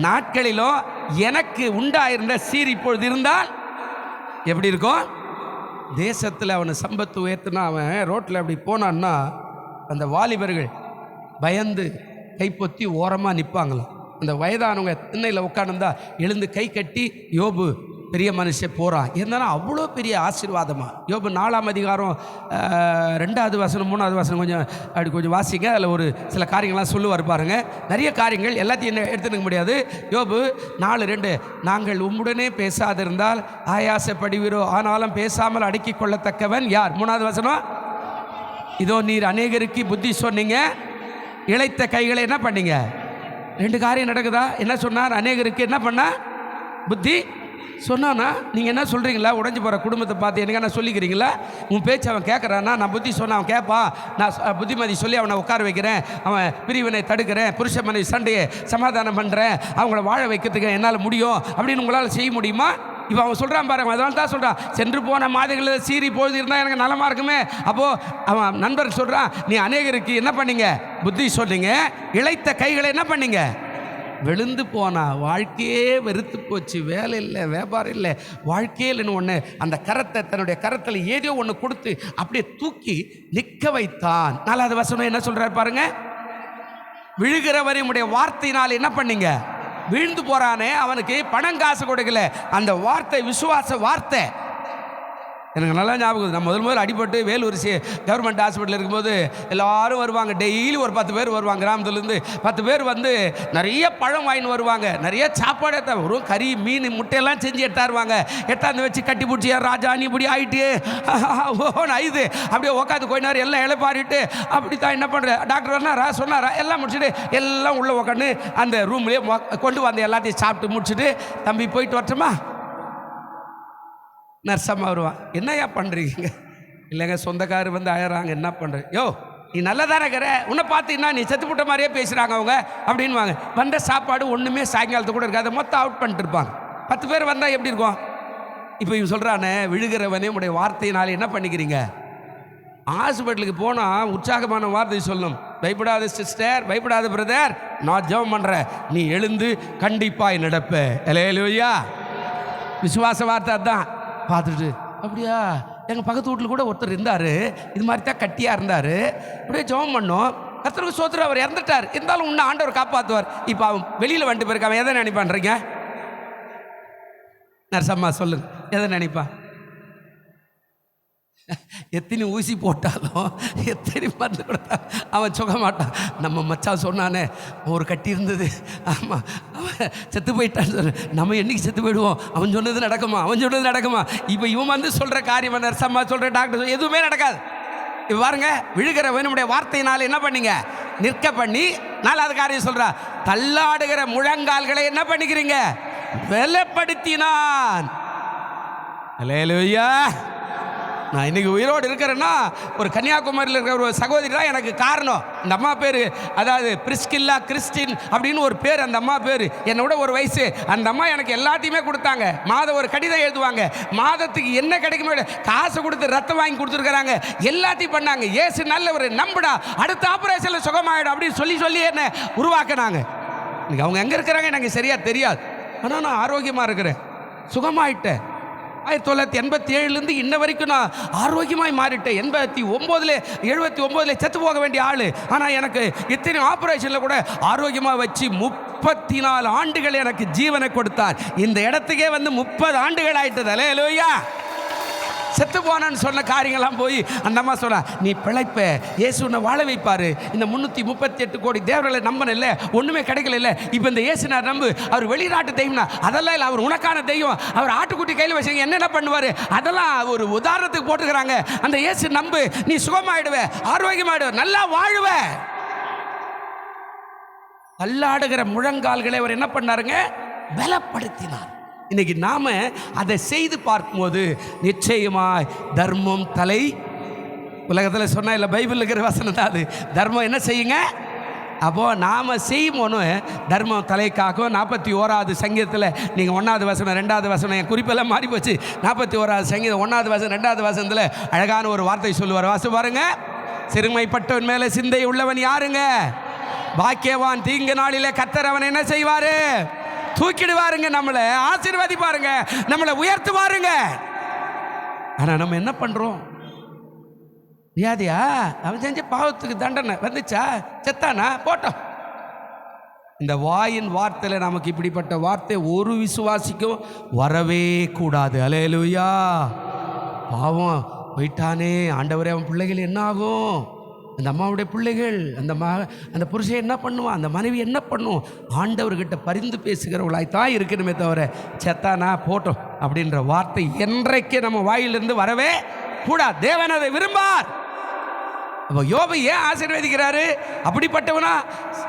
நாட்களிலும் எனக்கு உண்டாயிருந்த சீர் இப்பொழுது இருந்தால் எப்படி இருக்கும்? தேசத்தில் அவனை சம்பத்து உயர்த்தினா அவன் ரோட்டில் அப்படி போனான்னா அந்த வாலிபர்கள் பயந்து கைப்பொத்தி ஓரமாக நிற்பாங்களாம். அந்த வயதானவங்க திண்ணையில் உட்காந்துருந்தா எழுந்து கை கட்டி யோபு பெரிய மனுஷன் போகிறான். இருந்தாலும் அவ்வளோ பெரிய ஆசீர்வாதமா. யோபு 4ஆம் அதிகாரம் 2வது வசனம் 3வது வசனம் கொஞ்சம் வாசிங்க. அதில் ஒரு சில காரியங்கள்லாம் சொல்லுவார் பாருங்க. நிறைய காரியங்கள் எல்லாத்தையும் எடுத்துக்க முடியாது. யோபு 4:2 நாங்கள் உம்முடனே பேசாதிருந்தால் ஆயாசப்படுவீரோ, ஆனாலும் பேசாமல் அடக்கி கொள்ளத்தக்கவன் யார்? 3வது வசனம் இதோ நீர் அநேகருக்கு புத்தி சொன்னீங்க, இளைத்த கைகளை என்ன பண்ணீங்க? 2 காரியம் நடக்குதா? என்ன சொன்னார்? அநேகருக்கு என்ன பண்ண புத்தி சொன்னானா? நீங்கள் என்ன சொல்கிறீங்களா? உடஞ்சி போகிற குடும்பத்தை பார்த்து எனக்கு என்ன சொல்லிக்கிறீங்களா? உன் பேச்சு அவன் கேட்குறான்னா, நான் புத்தி சொன்ன அவன் கேட்பான். நான் புத்திமதி சொல்லி அவனை உட்கார வைக்கிறேன், அவன் பிரிவினை தடுக்கிறேன், புருஷ மனைவி சண்டையை சமாதானம் பண்ணுறேன், அவங்கள வாழ வைக்கிறதுக்கு என்னால் முடியும் அப்படின்னு உங்களால் செய்ய முடியுமா? இப்போ அவன் சொல்கிறான் பாருங்க. அதனால தான் சொல்கிறான், சென்று போன மாதங்களில் சீறி பொழுது இருந்தால் எனக்கு நலமாக இருக்குமே. அப்போது அவன் நண்பர் சொல்கிறான், நீ அநேகருக்கு என்ன பண்ணீங்க? புத்தி சொன்னீங்க, இளைத்த கைகளை என்ன பண்ணீங்க? விழுந்து போனா. வாழ்க்கையே வெறுத்து போச்சு, வேலை இல்லை, வியாபாரம் இல்லை, வாழ்க்கையே இல்லைன்னு ஒன்று அந்த கரத்தை தன்னுடைய கரத்தில் ஏதோ ஒன்று கொடுத்து அப்படியே தூக்கி நிற்க வைத்தான். 4வது வசனம் என்ன சொல்கிறார் பாருங்க, விழுகிறவரை உடைய வார்த்தையினால் என்ன பண்ணீங்க? வீழ்ந்து போறானே, அவனுக்கு பணம் காசு கொடுக்கல, அந்த வார்த்தை விசுவாச வார்த்தை. எனக்கு நல்லா ஞாபகம். நான் முதல் அடிபட்டு வேலூர் கவர்மெண்ட் ஹாஸ்பிட்டல் இருக்கும்போது எல்லாரும் வருவாங்க. டெய்லி ஒரு 10 பேர் வருவாங்க. கிராமத்துலேருந்து 10 பேர் வந்து நிறைய பழம் வாங்கின்னு வருவாங்க, நிறைய சாப்பாடு எடுத்தா வரும், கறி மீன் முட்டையெல்லாம் செஞ்சு எடுத்தாருவாங்க. எடுத்தாந்து வச்சு கட்டி பிடிச்சி, ராஜா நீ இப்படி ஆகிட்டு ஓன்னு ஐது அப்படியே உட்காந்து கொஞ்ச நேரம் எல்லாம் இழப்பாரிட்டு அப்படி தான் என்ன பண்ணுற டாக்டர் வந்தாரா சொன்னாரா எல்லாம் முடிச்சுட்டு எல்லாம் உள்ளே உட்காந்து அந்த ரூம்லேயே கொண்டு வந்து எல்லாத்தையும் சாப்பிட்டு முடிச்சுட்டு, தம்பி போயிட்டு வரட்டுமா? நர்சம்மா வருவான். என்னையா பண்ணுறீங்க? இல்லைங்க சொந்தக்காரர் வந்து அழறாங்க, என்ன பண்ணுறேன்? யோ நீ நல்லதாக இருக்கிற, உன்னை பார்த்தீங்கன்னா நீ செத்து போட்ட மாதிரியே பேசுகிறாங்க அவங்க அப்படின்வாங்க. வந்த சாப்பாடு ஒன்றுமே சாயங்காலத்து கூட இருக்காது, மொத்தம் அவுட் பண்ணிட்டு இருப்பாங்க. 10 பேர் வந்தால் எப்படி இருக்கும்? இப்போ இவன் சொல்கிறானே, விழுகிறவனே உடைய வார்த்தையினால என்ன பண்ணிக்கிறீங்க? ஹாஸ்பிட்டலுக்கு போனால் உற்சாகமான வார்த்தை சொல்லணும். பயப்படாத சிஸ்டர், பயப்படாத பிரதர், நான் ஜெபம் பண்ணுறேன், நீ எழுந்து கண்டிப்பாக நடப்ப. அல்லேலூயா. விசுவாச வார்த்தை தான். பார்த்துட்டு அப்படியா, எங்கள் பக்கத்து வீட்டில் கூட ஒருத்தர் இருந்தார், இது மாதிரி தான் கட்டியாக இருந்தார், அப்படியே ஜெபம் பண்ணோம், கர்த்தருக்கு ஸ்தோத்திரம், அவர் இறந்துட்டார், இருந்தாலும் இன்னும் ஆண்டவர் காப்பாற்றுவார். இப்போ அவன் வெளியில் வந்துட்டு போயிருக்க, அவன் எதை நினைப்பான்றீங்க? நர்சம்மா சொல்லுங்க, எதை நினைப்பான்? எத்தனை ஊசி போட்டாலும் எத்தனை மருந்து கொடுத்தாலும் அவன் சுக மாட்டான். நம்ம மச்சான் சொன்னானே, ஒரு கட்டி இருந்தது, ஆமாம் அவன் செத்து போயிட்டான்னு சொன்ன, நம்ம என்னைக்கு செத்து போயிடுவோம்? அவன் சொன்னது நடக்குமா? அவன் சொன்னது நடக்குமா? இப்போ இவன் வந்து சொல்கிற காரியம், நர்சம்மா சொல்கிற டாக்டர் எதுவுமே நடக்காது. இப்போ பாருங்க, விழுகிறவன் நம்முடைய வார்த்தையினால் என்ன பண்ணீங்க? நிற்க பண்ணி. 4வது காரியம் சொல்கிறா, தள்ளாடுகிற முழங்கால்களை என்ன பண்ணிக்கிறீங்க? பலப்படுத்தினான். அல்லேலூயா. நான் இன்றைக்கி உயிரோடு இருக்கிறேன்னா ஒரு கன்னியாகுமரியில் இருக்கிற ஒரு சகோதரி தான் எனக்கு காரணம். இந்த அம்மா பேர், அதாவது பிரிஸ்கில்லா கிறிஸ்டின் அப்படின்னு ஒரு பேர். அந்த அம்மா பேர் என்னோட ஒரு வயசு. அந்த அம்மா எனக்கு எல்லாத்தையுமே கொடுத்தாங்க. மாதம் ஒரு கடிதம் எழுதுவாங்க, மாதத்துக்கு என்ன கிடைக்குமே காசு கொடுத்து ரத்தம் வாங்கி கொடுத்துருக்குறாங்க, எல்லாத்தையும் பண்ணாங்க. ஏசு நல்லவர், நம்புடா, அடுத்த ஆப்ரேஷனில் சுகமாயிடும் அப்படின்னு சொல்லி என்ன உருவாக்குனாங்க. இன்னைக்கு அவங்க எங்கே இருக்கிறாங்க எனக்கு சரியாக தெரியாது, ஆனால் நான் ஆரோக்கியமாக இருக்கிறேன், சுகமாயிட்டேன். 1987 இன்ன வரைக்கும் நான் ஆரோக்கியமாய் மாறிட்டேன். 79 செத்து போக வேண்டிய ஆள், ஆனால் எனக்கு இத்தனை ஆப்ரேஷனில் கூட ஆரோக்கியமாக வச்சு 34 ஆண்டுகள் எனக்கு ஜீவனை கொடுத்தார். இந்த இடத்துக்கே வந்து 30 ஆண்டுகள் ஆயிட்டது. அல்லேலூயா. செத்து போனான்னு சொன்ன காரியங்கள்லாம் போய் அந்த அம்மா சொன்னா, நீ பிழைப்ப, இயேசு உன்னை வாழ வைப்பார். இந்த 338 கோடி தேவர்களை நம்பன இல்லை, ஒன்றுமே கிடைக்கல இல்லை. இப்போ இந்த இயேசுனார் நம்பு, அவர் வெளிநாட்டு தெய்வம்னா அதெல்லாம் இல்லை, அவர் உனக்கான தெய்வம். அவர் ஆட்டுக்குட்டி கையில் வச்சுங்க, என்னென்ன பண்ணுவார் அதெல்லாம் ஒரு உதாரணத்துக்கு போட்டுக்கிறாங்க. அந்த இயேசு நம்பு, நீ சுகமாயிடுவ, ஆரோக்கியமாயிடுவ, நல்லா வாழுவ. தள்ளாடுகிற முழங்கால்களை அவர் என்ன பண்ணாருங்க? பலப்படுத்தினார். இன்னைக்கு நாம அதை செய்து பார்க்கும்போது நிச்சயமாய் தர்மம் தலை. உலகத்தில் சொன்னா இல்லை, பைபிள் இருக்கிற வசனம் தான் அது. தர்மம் என்ன செய்யுங்க? அப்போது நாம் செய்யும் போது தர்மம் தலைக்காகும். 41வது சங்கீதத்தில் நீங்கள் 1வது வசனம் 2வது வசனம், என் குறிப்பெல்லாம் மாறி போச்சு. 41வது சங்கீதம் 1வது வசனம் 2வது வசனத்தில் அழகான ஒரு வார்த்தை சொல்லுவார். வாசு பாருங்க, சிறுமைப்பட்டவன் மேலே சிந்தை உள்ளவன் யாருங்க? பாக்கியவான். தீங்கு நாளிலே கர்த்தர் அவன் என்ன செய்வார்? தூக்கிடுவாருங்க, நம்மளை ஆசீர்வதிப்பாருங்க, நம்மளை உயர்த்துவாருங்க. ஆனால் நம்ம என்ன பண்ணுறோம்? வியாதியா, அவன் செஞ்ச பாவத்துக்கு தண்டனை வந்துச்சா, செத்தானா, போட்டோம். இந்த வாயின் வார்த்தையில் நமக்கு இப்படிப்பட்ட வார்த்தை ஒரு விசுவாசிக்கும் வரவே கூடாது. அல்லேலூயா. பாவம் போயிட்டானே ஆண்டவரே, அவன் பிள்ளைகள் என்ன ஆகும்? அந்த அம்மாவுடைய பிள்ளைகள், அந்த புருஷன் என்ன பண்ணுவான், அந்த மனைவி என்ன பண்ணும்? ஆண்டவர்கிட்ட பரிந்து பேசுகிறவர்களாய் தான் இருக்கணுமே தவிர செத்தானா போட்டோம் அப்படின்ற வார்த்தை என்றைக்கு நம்ம வாயிலிருந்து வரவே கூடாது. தேவன் அதை விரும்பார். அப்போ யோபை ஏன் ஆசீர்வதிக்கிறாரு? அப்படிப்பட்டவனா,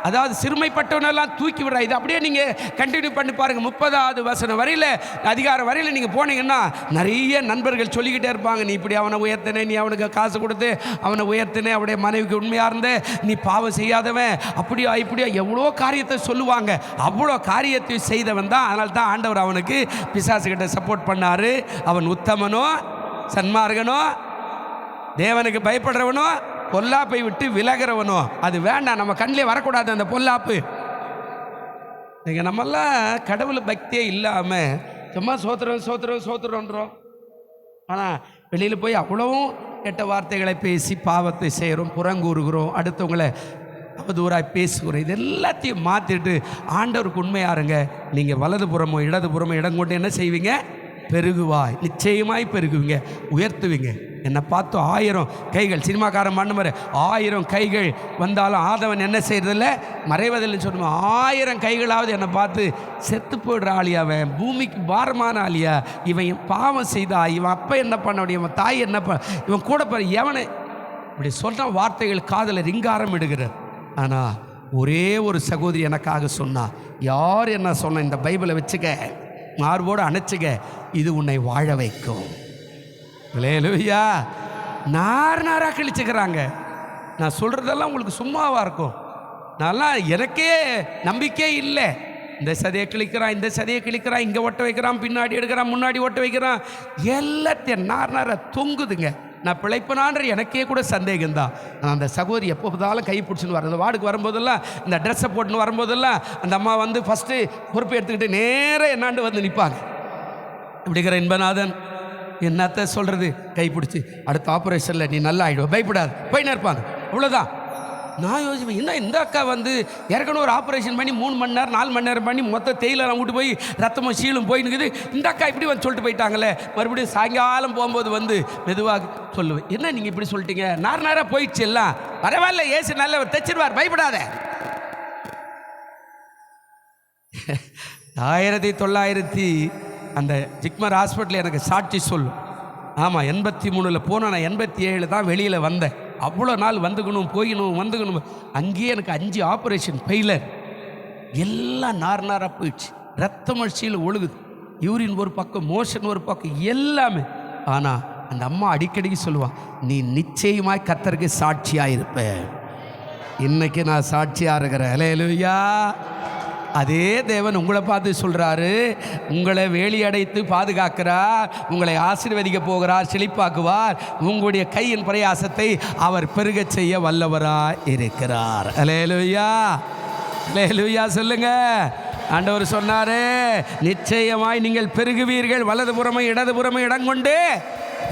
அதாவது சிறுமைப்பட்டவனெல்லாம் தூக்கி விடுறா. இது அப்படியே நீங்கள் கண்டினியூ பண்ணி பாருங்கள். 30வது வசனம் வரையில், அதிகாரம் வரையில் நீங்கள் போனீங்கன்னா நிறைய நண்பர்கள் சொல்லிக்கிட்டே இருப்பாங்க. நீ இப்படி அவனை உயர்த்தினே, நீ அவனுக்கு காசு கொடுத்து அவனை உயர்த்தினே, அவனுடைய மனைவிக்கு உண்மையாக இருந்த, நீ பாவம் செய்யாதவன், அப்படியா இப்படியா எவ்வளோ காரியத்தை சொல்லுவாங்க. அவ்வளோ காரியத்தை செய்தவன் தான். அதனால தான் ஆண்டவர் அவனுக்கு பிசாசுகிட்ட சப்போர்ட் பண்ணார். அவன் உத்தமனோ, சன்மார்கனோ, தேவனுக்கு பயப்படுறவனோ, பொல்லாப்பை விட்டு விலகிறவனோ அது வேண்டாம். நம்ம கண்ணிலே வரக்கூடாது அந்த பொல்லாப்பு. நீங்கள் நம்மெல்லாம் கடவுள் பக்தியே இல்லாமல் சும்மா சோத்திரன்றோம். ஆனால் வெளியில் போய் அவ்வளவும் கெட்ட வார்த்தைகளை பேசி பாவத்தை செய்கிறோம், புறங்கூறுகிறோம், அடுத்தவங்களை அவதூறாய் பேசுகிறோம். இது எல்லாத்தையும் மாற்றிட்டு ஆண்டவருக்கு உண்மையாருங்க. நீங்கள் வலதுபுறமோ இடதுபுறமோ இடம் கொண்டு என்ன செய்வீங்க? பெருகுவாய். நிச்சயமாய் பெருகுவீங்க, உயர்த்துவீங்க. என்னை பார்த்து 1000 கைகள், சினிமாக்காரன் பண்ண மாதிரி 1000 கைகள் வந்தாலும் ஆதவன் என்ன செய்யறதில்ல, மறைவதில்லைன்னு சொல்லுவோம். 1000 கைகளாவது என்னை பார்த்து செத்து போய்டுற ஆளியாவன், பூமிக்கு பாரமான ஆளியா, இவன் பாவம் செய்தா, இவன் அப்பா என்ன பண்ண முடியும், இவன் தாய் என்ன பண்ண, இவன் கூட போகிற எவனை, இப்படி சொல்கிற வார்த்தைகள் காதில் ரிங்காரம் இடுகிறார். ஆனால் ஒரே ஒரு சகோதரி எனக்காக சொன்னா, யார் என்ன சொன்ன, இந்த பைபிளை வச்சுக்க, மார்போடு அணைச்சிக்க, இது உன்னை வாழ வைக்கும். அல்லேலூயா. நாராக கிழிச்சுக்கிறாங்க. நான் சொல்கிறதெல்லாம் உங்களுக்கு சும்மாவாக இருக்கும். நான்லாம் எனக்கே நம்பிக்கை இல்லை. இந்த சதையை கிழிக்கிறான், இந்த சதையை கிழிக்கிறான், இங்கே ஒட்ட வைக்கிறான், பின்னாடி எடுக்கிறான், முன்னாடி ஒட்ட வைக்கிறான், எல்லாத்தையும் நார தொங்குதுங்க. நான் பிழைப்பனான்ற எனக்கே கூட சந்தேகம்தான். நான் அந்த சகோதரி எப்போ பார்த்தாலும் கை பிடிச்சின்னு வரேன். அந்த வார்டுக்கு வரும்போதெல்லாம், இந்த ட்ரெஸ்ஸை போட்டுன்னு வரும்போதெல்லாம் அந்த அம்மா வந்து ஃபஸ்ட்டு பொறுப்பை எடுத்துக்கிட்டு நேராக என்னாண்டு வந்து நிற்பாங்க. இப்படிங்கிற இன்பநாதன் என்னத்தை சொல்கிறது, கை பிடிச்சி அடுத்த ஆப்ரேஷனில் நீ நல்லா ஆகிடுவோம், பயப்படாது, போயின்னு இருப்பாங்க. அவ்வளோதான். நான் யோசிப்பேன், என்ன இந்த அக்கா வந்து ஏற்கனவே ஒரு ஆப்ரேஷன் பண்ணி 3 மணி நேரம் 4 மணி நேரம் பண்ணி மொத்த தேயிலாம் விட்டு போய் ரத்தமும் சீலும் போயின்னுக்குது, இந்த அக்கா இப்படி வந்து சொல்லிட்டு போயிட்டாங்களே. மறுபடியும் சாயங்காலம் போகும்போது வந்து மெதுவாக சொல்லுவேன், என்ன நீங்கள் இப்படி சொல்லிட்டீங்க, நேரம் போயிடுச்சு, எல்லாம் பரவாயில்ல, ஏசு நல்லவர், தைச்சிருவார், பயப்படாத. 1900 அந்த ஜிக்மர் ஹாஸ்பிட்டல் எனக்கு சாட்சி சொல்லும். ஆமாம், 83 போனேன். நான் 87 தான் வெளியில் வந்தேன். அவ்வளோ நாள் வந்துக்கணும், போயிடணும், வந்துக்கணும். அங்கேயே எனக்கு 5 ஆப்ரேஷன் ஃபெயிலர், எல்லாம் நாராக போயிடுச்சு. ரத்த மழ்ச்சியில் ஒழுகுது, யூரின் ஒரு பக்கம், மோஷன் ஒரு பக்கம், எல்லாமே. ஆனால் அந்த அம்மா அடிக்கடிக்கு சொல்லுவான், நீ நிச்சயமாய் கர்த்தருக்கு சாட்சியாக இருப்ப. இன்னைக்கு நான் சாட்சியாக இருக்கிறேன். அல்லேலூயா. அதே தேவன் உங்களை பார்த்து சொல்கிறாரு, உங்களை வேலி அடைத்து பாதுகாக்கிறார், உங்களை ஆசீர்வதிக்க போகிறார், செழிப்பாக்குவார், உங்களுடைய கையின் பிரயாசத்தை அவர் பெருக செய்ய வல்லவராய் இருக்கிறார். அல்லேலூயா, அல்லேலூயா சொல்லுங்க. ஆண்டவர் சொன்னாரு, நிச்சயமாய் நீங்கள் பெருகுவீர்கள், வலதுபுறமும் இடதுபுறமும் இடம் கொண்டு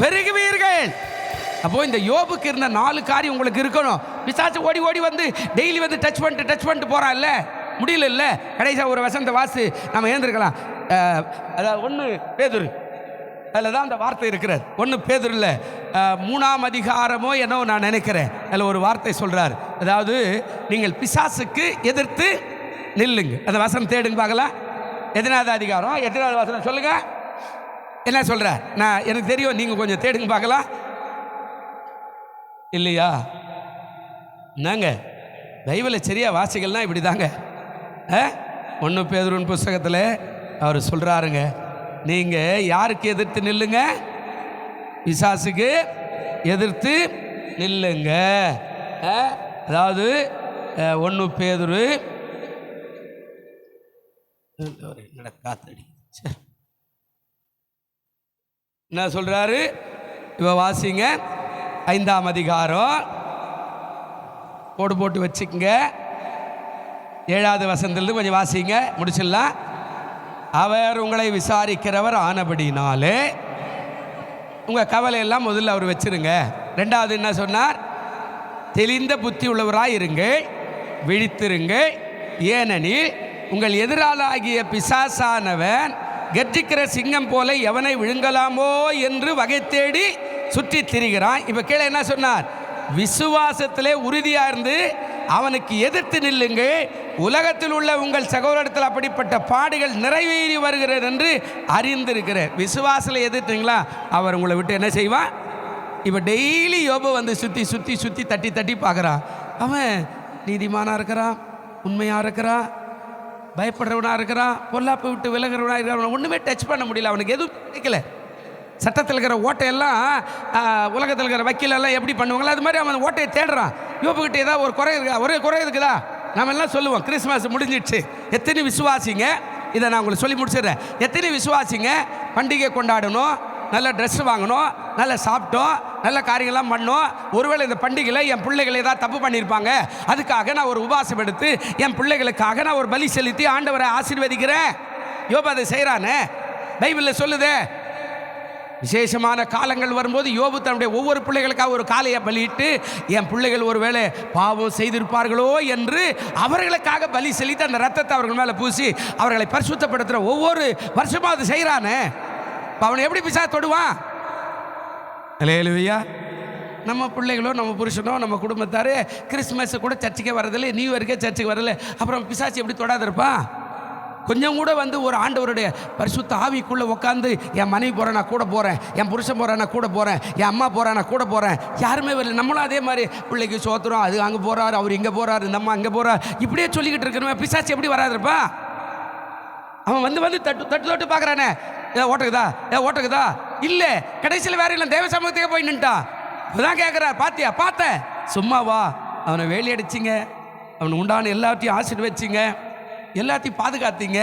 பெருகுவீர்கள். அப்போது இந்த யோபுக்கு இருந்த 4 காரியம் உங்களுக்கு இருக்கணும். பிசாசு ஓடி ஓடி வந்து டெய்லி வந்து டச் பண்ணிட்டு போகிறான், இல்லை முடியல, இல்லை கடைசியாக ஒரு வசந்த வாசு நம்ம ஏந்திருக்கலாம். அதாவது 1 பேதுரு, அதில் தான் அந்த வார்த்தை இருக்கிறார். 1 பேதுருல 3ஆம் அதிகாரமோ என்னோ நான் நினைக்கிறேன், அதில் ஒரு வார்த்தை சொல்கிறார். அதாவது நீங்கள் பிசாசுக்கு எதிர்த்து நில்லுங்க. அந்த வசனம் தேடுங்க பார்க்கலாம். எத்தனாவது அதிகாரம், எத்தனாவது வசனம் சொல்லுங்க, என்ன சொல்கிறார்? நான் எனக்கு தெரியும், நீங்கள் கொஞ்சம் தேடுங்க பார்க்கலாம். இல்லையா? என்னங்க பைபிளை சரியாக வாசிகள்லாம் இப்படி தாங்க. 1 பேதுருவின் புஸ்தகத்தில் அவர் சொல்கிறாருங்க, நீங்கள் யாருக்கு எதிர்த்து நில்லுங்க? பிசாசுக்கு எதிர்த்து நில்லுங்க. அதாவது 1 பேதுரு காத்தடி என்ன சொல்கிறாரு? இவ வாசிங்க, 5ஆம் அதிகாரம் போட்டு வச்சுக்கங்க. 7வது வசனத்திலிருந்து கொஞ்சம் வாசிங்க, முடிச்சிடலாம். அவர் உங்களை விசாரிக்கிறவர் ஆனபடினாலே உங்கள் கவலையெல்லாம் முதல்ல அவர் வச்சிருங்க. 2வது என்ன சொன்னார்? தெளிந்த புத்தி உள்ளவராக இருங்கள், விழித்திருங்கள், ஏனெனில் உங்கள் எதிராளாகிய பிசாசானவன் கர்ஜிக்கிற சிங்கம் போல எவனை விழுங்கலாமோ என்று வகை தேடி சுற்றி திரிகிறான். இப்போ கீழே என்ன சொன்னார்? விசுவாசத்திலே உறுதியாக இருந்து அவனுக்கு எதிர்த்து நில்லுங்கள். உலகத்தில் உள்ள உங்கள் சகோதரத்தில் அப்படிப்பட்ட பாடுகள் நிறைவேறி வருகிறது என்று அறிந்திருக்கிறேன். விசுவாசத்தில் எதிர்த்தீங்களா, அவர் உங்களை விட்டு என்ன செய்வான்? இப்போ டெய்லி யோபு வந்து சுற்றி சுற்றி சுற்றி தட்டி தட்டி பார்க்குறான். அவன் நீதிமானாக இருக்கிறான், உண்மையாக இருக்கிறான், பயப்படுறவனாக இருக்கிறான், பொல்லாப்பை விட்டு விலகிறவனாக இருக்கிறவன் ஒன்றுமே டச் பண்ண முடியல, அவனுக்கு எதுவும் கிடைக்கல. சட்டத்தில் இருக்கிற ஓட்டையெல்லாம் உலகத்தில் இருக்கிற வக்கீலெல்லாம் எப்படி பண்ணுவாங்களோ அது மாதிரி அவன் ஓட்டையை தேடுறான். யோபுக்கிட்ட ஏதாவது ஒரு குறை இருக்கா? ஒரே குறை இருக்குதா? நம்ம எல்லாம் சொல்லுவோம் கிறிஸ்மஸ் முடிஞ்சிடுச்சு. எத்தனை விசுவாசிங்க, இதை நான் உங்களுக்கு சொல்லி முடிச்சிடுறேன். எத்தனை விசுவாசிங்க பண்டிகை கொண்டாடணும், நல்ல ட்ரெஸ் வாங்கணும், நல்லா சாப்பிட்டோம், நல்ல காரியங்கள்லாம் பண்ணோம். ஒருவேளை இந்த பண்டிகையில் என் பிள்ளைகள் ஏதாவது தப்பு பண்ணியிருப்பாங்க, அதுக்காக நான் ஒரு உபவாசம் எடுத்து என் பிள்ளைகளுக்காக நான் ஒரு பலி செலுத்தி ஆண்டவரை ஆசீர்வதிக்கிறேன். யோபு அதை செய்கிறானே, பைபிளில் சொல்லுதே. விசேஷமான காலங்கள் வரும்போது யோபு தன்னுடைய ஒவ்வொரு பிள்ளைகளுக்காக ஒரு காளையை பலியிட்டு என் பிள்ளைகள் ஒருவேளை பாவம் செய்திருப்பார்களோ என்று அவர்களுக்காக பலி செலுத்தி அந்த ரத்தத்தை அவர்கள் மேலே பூசி அவர்களை பரிசுத்தப்படுத்துகிற ஒவ்வொரு வருஷமும் அது செய்கிறானே. அவனை எப்படி பிசா தொடுவான்? அல்லேலூயா. நம்ம பிள்ளைகளோ நம்ம புருஷனோ நம்ம குடும்பத்தார் கிறிஸ்மஸ் கூட சர்ச்சுக்கே வரதில்லை, நியூ இயருக்கே சர்ச்சுக்கு வரல, அப்புறம் பிசாசி எப்படி தொடாது இருப்பான்? கொஞ்சம் கூட வந்து ஒரு ஆண்டவருடைய பரிசுத்த ஆவிக்குள்ளே உட்காந்து என் மனைவி போகிறேன் நான் கூட போகிறேன், என் புருஷன் போகிறேன் நான் கூட போகிறேன், என் அம்மா போகிறேன் நான் கூட போகிறேன், யாருமே வரல. நம்மளும் அதே மாதிரி பிள்ளைக்கு சோத்துறோம், அது அங்கே போகிறாரு, அவர் இங்கே போகிறாரு, இந்த அம்மா அங்கே போகிறார், இப்படியே சொல்லிக்கிட்டு இருக்கிறவன் பிசாசி எப்படி வராதுப்பா? அவன் வந்து வந்து தட்டு தட்டு தொட்டு பார்க்குறானே, ஓட்டுக்குதா ஓட்டுக்குதா இல்லை, கடைசியில் வேற இல்லை, தேவ சமூகத்துக்கே போய் நின்ட்டான். அதுதான் கேட்குறார், பார்த்தியா பார்த்தேன் சும்மாவா? அவனை வேலி அடிச்சிங்க, அவனை உண்டான எல்லாத்தையும் ஆசீர்வதிச்சிங்க, எல்லாத்தையும் பாதுகாத்தீங்க,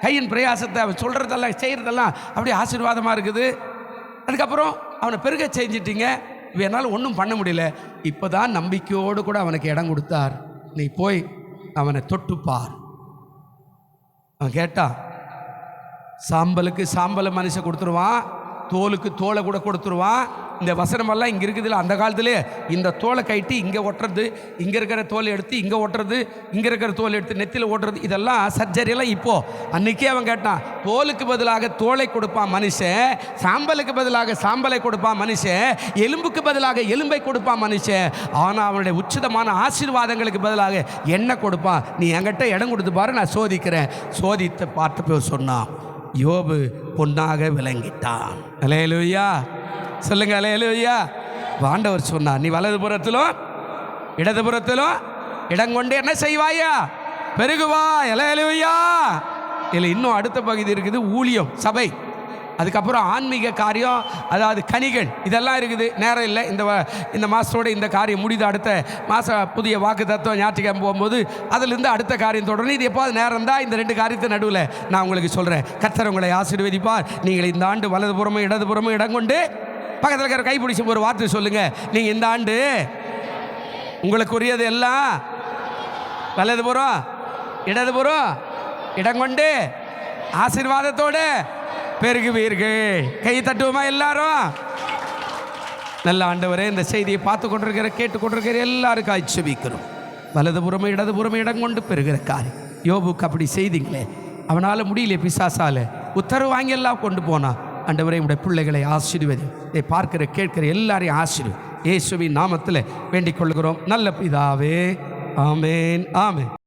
கையின் பிரயாசத்தை அவன் சொல்கிறதெல்லாம் செய்கிறதெல்லாம் அப்படியே ஆசீர்வாதமாக இருக்குது. அதுக்கப்புறம் அவனை பெருக செஞ்சிட்டீங்க, என்னால் ஒன்றும் பண்ண முடியல. இப்போ தான் நம்பிக்கையோடு கூட அவனுக்கு இடம் கொடுத்தார். நீ போய் அவனை தொட்டுப்பார். அவன் கேட்டான், சாம்பலுக்கு சாம்பலை மனுஷன் கொடுத்துருவான், தோலுக்கு தோலை கூட கொடுத்துருவான். இந்த வசனமெல்லாம் இங்கே இருக்குதுல்ல, அந்த காலத்திலே இந்த தோலை கைட்டி இங்கே ஒட்டுறது, இங்கே இருக்கிற தோலை எடுத்து இங்கே ஒட்டுறது, இங்கே இருக்கிற தோலை எடுத்து நெத்தியில் ஓட்டுறது, இதெல்லாம் சர்ஜரியெல்லாம் இப்போது. அன்றைக்கே அவன் கேட்டான், தோலுக்கு பதிலாக தோலை கொடுப்பான் மனுஷன், சாம்பலுக்கு பதிலாக சாம்பலை கொடுப்பான் மனுஷன், எலும்புக்கு பதிலாக எலும்பை கொடுப்பான் மனுஷன், ஆனால் அவனுடைய உச்சிதமான ஆசீர்வாதங்களுக்கு பதிலாக என்ன கொடுப்பான்? நீ என்கிட்ட இடம் கொடுத்து பாரு, நான் சோதிக்கிறேன். சோதித்து பார்த்து போய் சொன்னான், யோபு பொன்னாக விளங்கிட்டான். அல்லேலூயா சொல்லுங்க, அல்லேலூயா. ஆண்டவர் சொன்னார், நீ வலதுபுறத்திலும் இடதுபுறத்திலும் இடங்கொண்டு என்ன செய்வாயா? பெருகுவாய். அல்லேலூயா. இல்லை, இன்னும் அடுத்த பகுதி இருக்குது, ஊழியம், சபை, அதுக்கப்புறம் ஆன்மீக காரியம், அதாவது கனிகள், இதெல்லாம் இருக்குது. நேரம் இல்லை, இந்த மாதத்தோடு இந்த காரியம் முடிது. அடுத்த மாதம் புதிய வாக்கு தத்துவம் ஞாயிற்றுக்கிழமை போகும்போது அதிலிருந்து அடுத்த காரியம் தொடரணும். இது எப்போது நேரம் தான், இந்த ரெண்டு காரியத்தை நடுவில் நான் உங்களுக்கு சொல்கிறேன். கர்த்தர் உங்களை ஆசீர்வதிப்பார். நீங்கள் இந்த ஆண்டு வலதுபுறமும் இடதுபுறமும் இடம் கொண்டு, பக்கத்தில் இருக்கிற கைப்பிடிச்சி ஒரு வார்த்தை சொல்லுங்கள், நீங்கள் இந்த ஆண்டு உங்களுக்கு உரியது எல்லாம் வலதுபுறம் இடதுபுறம் இடம் கொண்டு ஆசீர்வாதத்தோடு பெருகுவீர்கள். கை தட்டுவோமா எல்லாரும்? நல்ல ஆண்டவரே, இந்த செய்தியை பார்த்து கொண்டிருக்கிற கேட்டு கொண்டிருக்கிற எல்லாருக்கும் ஆட்சேபிக்கிறோம். வலதுபுறமும் இடதுபுறமும் இடம் கொண்டு பெருகிற காரியம் யோபுக்கு அப்படி செய்தீங்களே, அவனால் முடியல, பிசாசால உத்தரவு வாங்கி எல்லாம் கொண்டு போனான். ஆண்டவரே, உடைய பிள்ளைகளை ஆசீர்வதி, இதை பார்க்கிற கேட்கிற எல்லாரையும் ஆசீர்வதி, இயேசுவின் நாமத்தில் வேண்டிக் கொள்கிறோம் நல்ல பிதாவே. ஆமேன், ஆமேன்.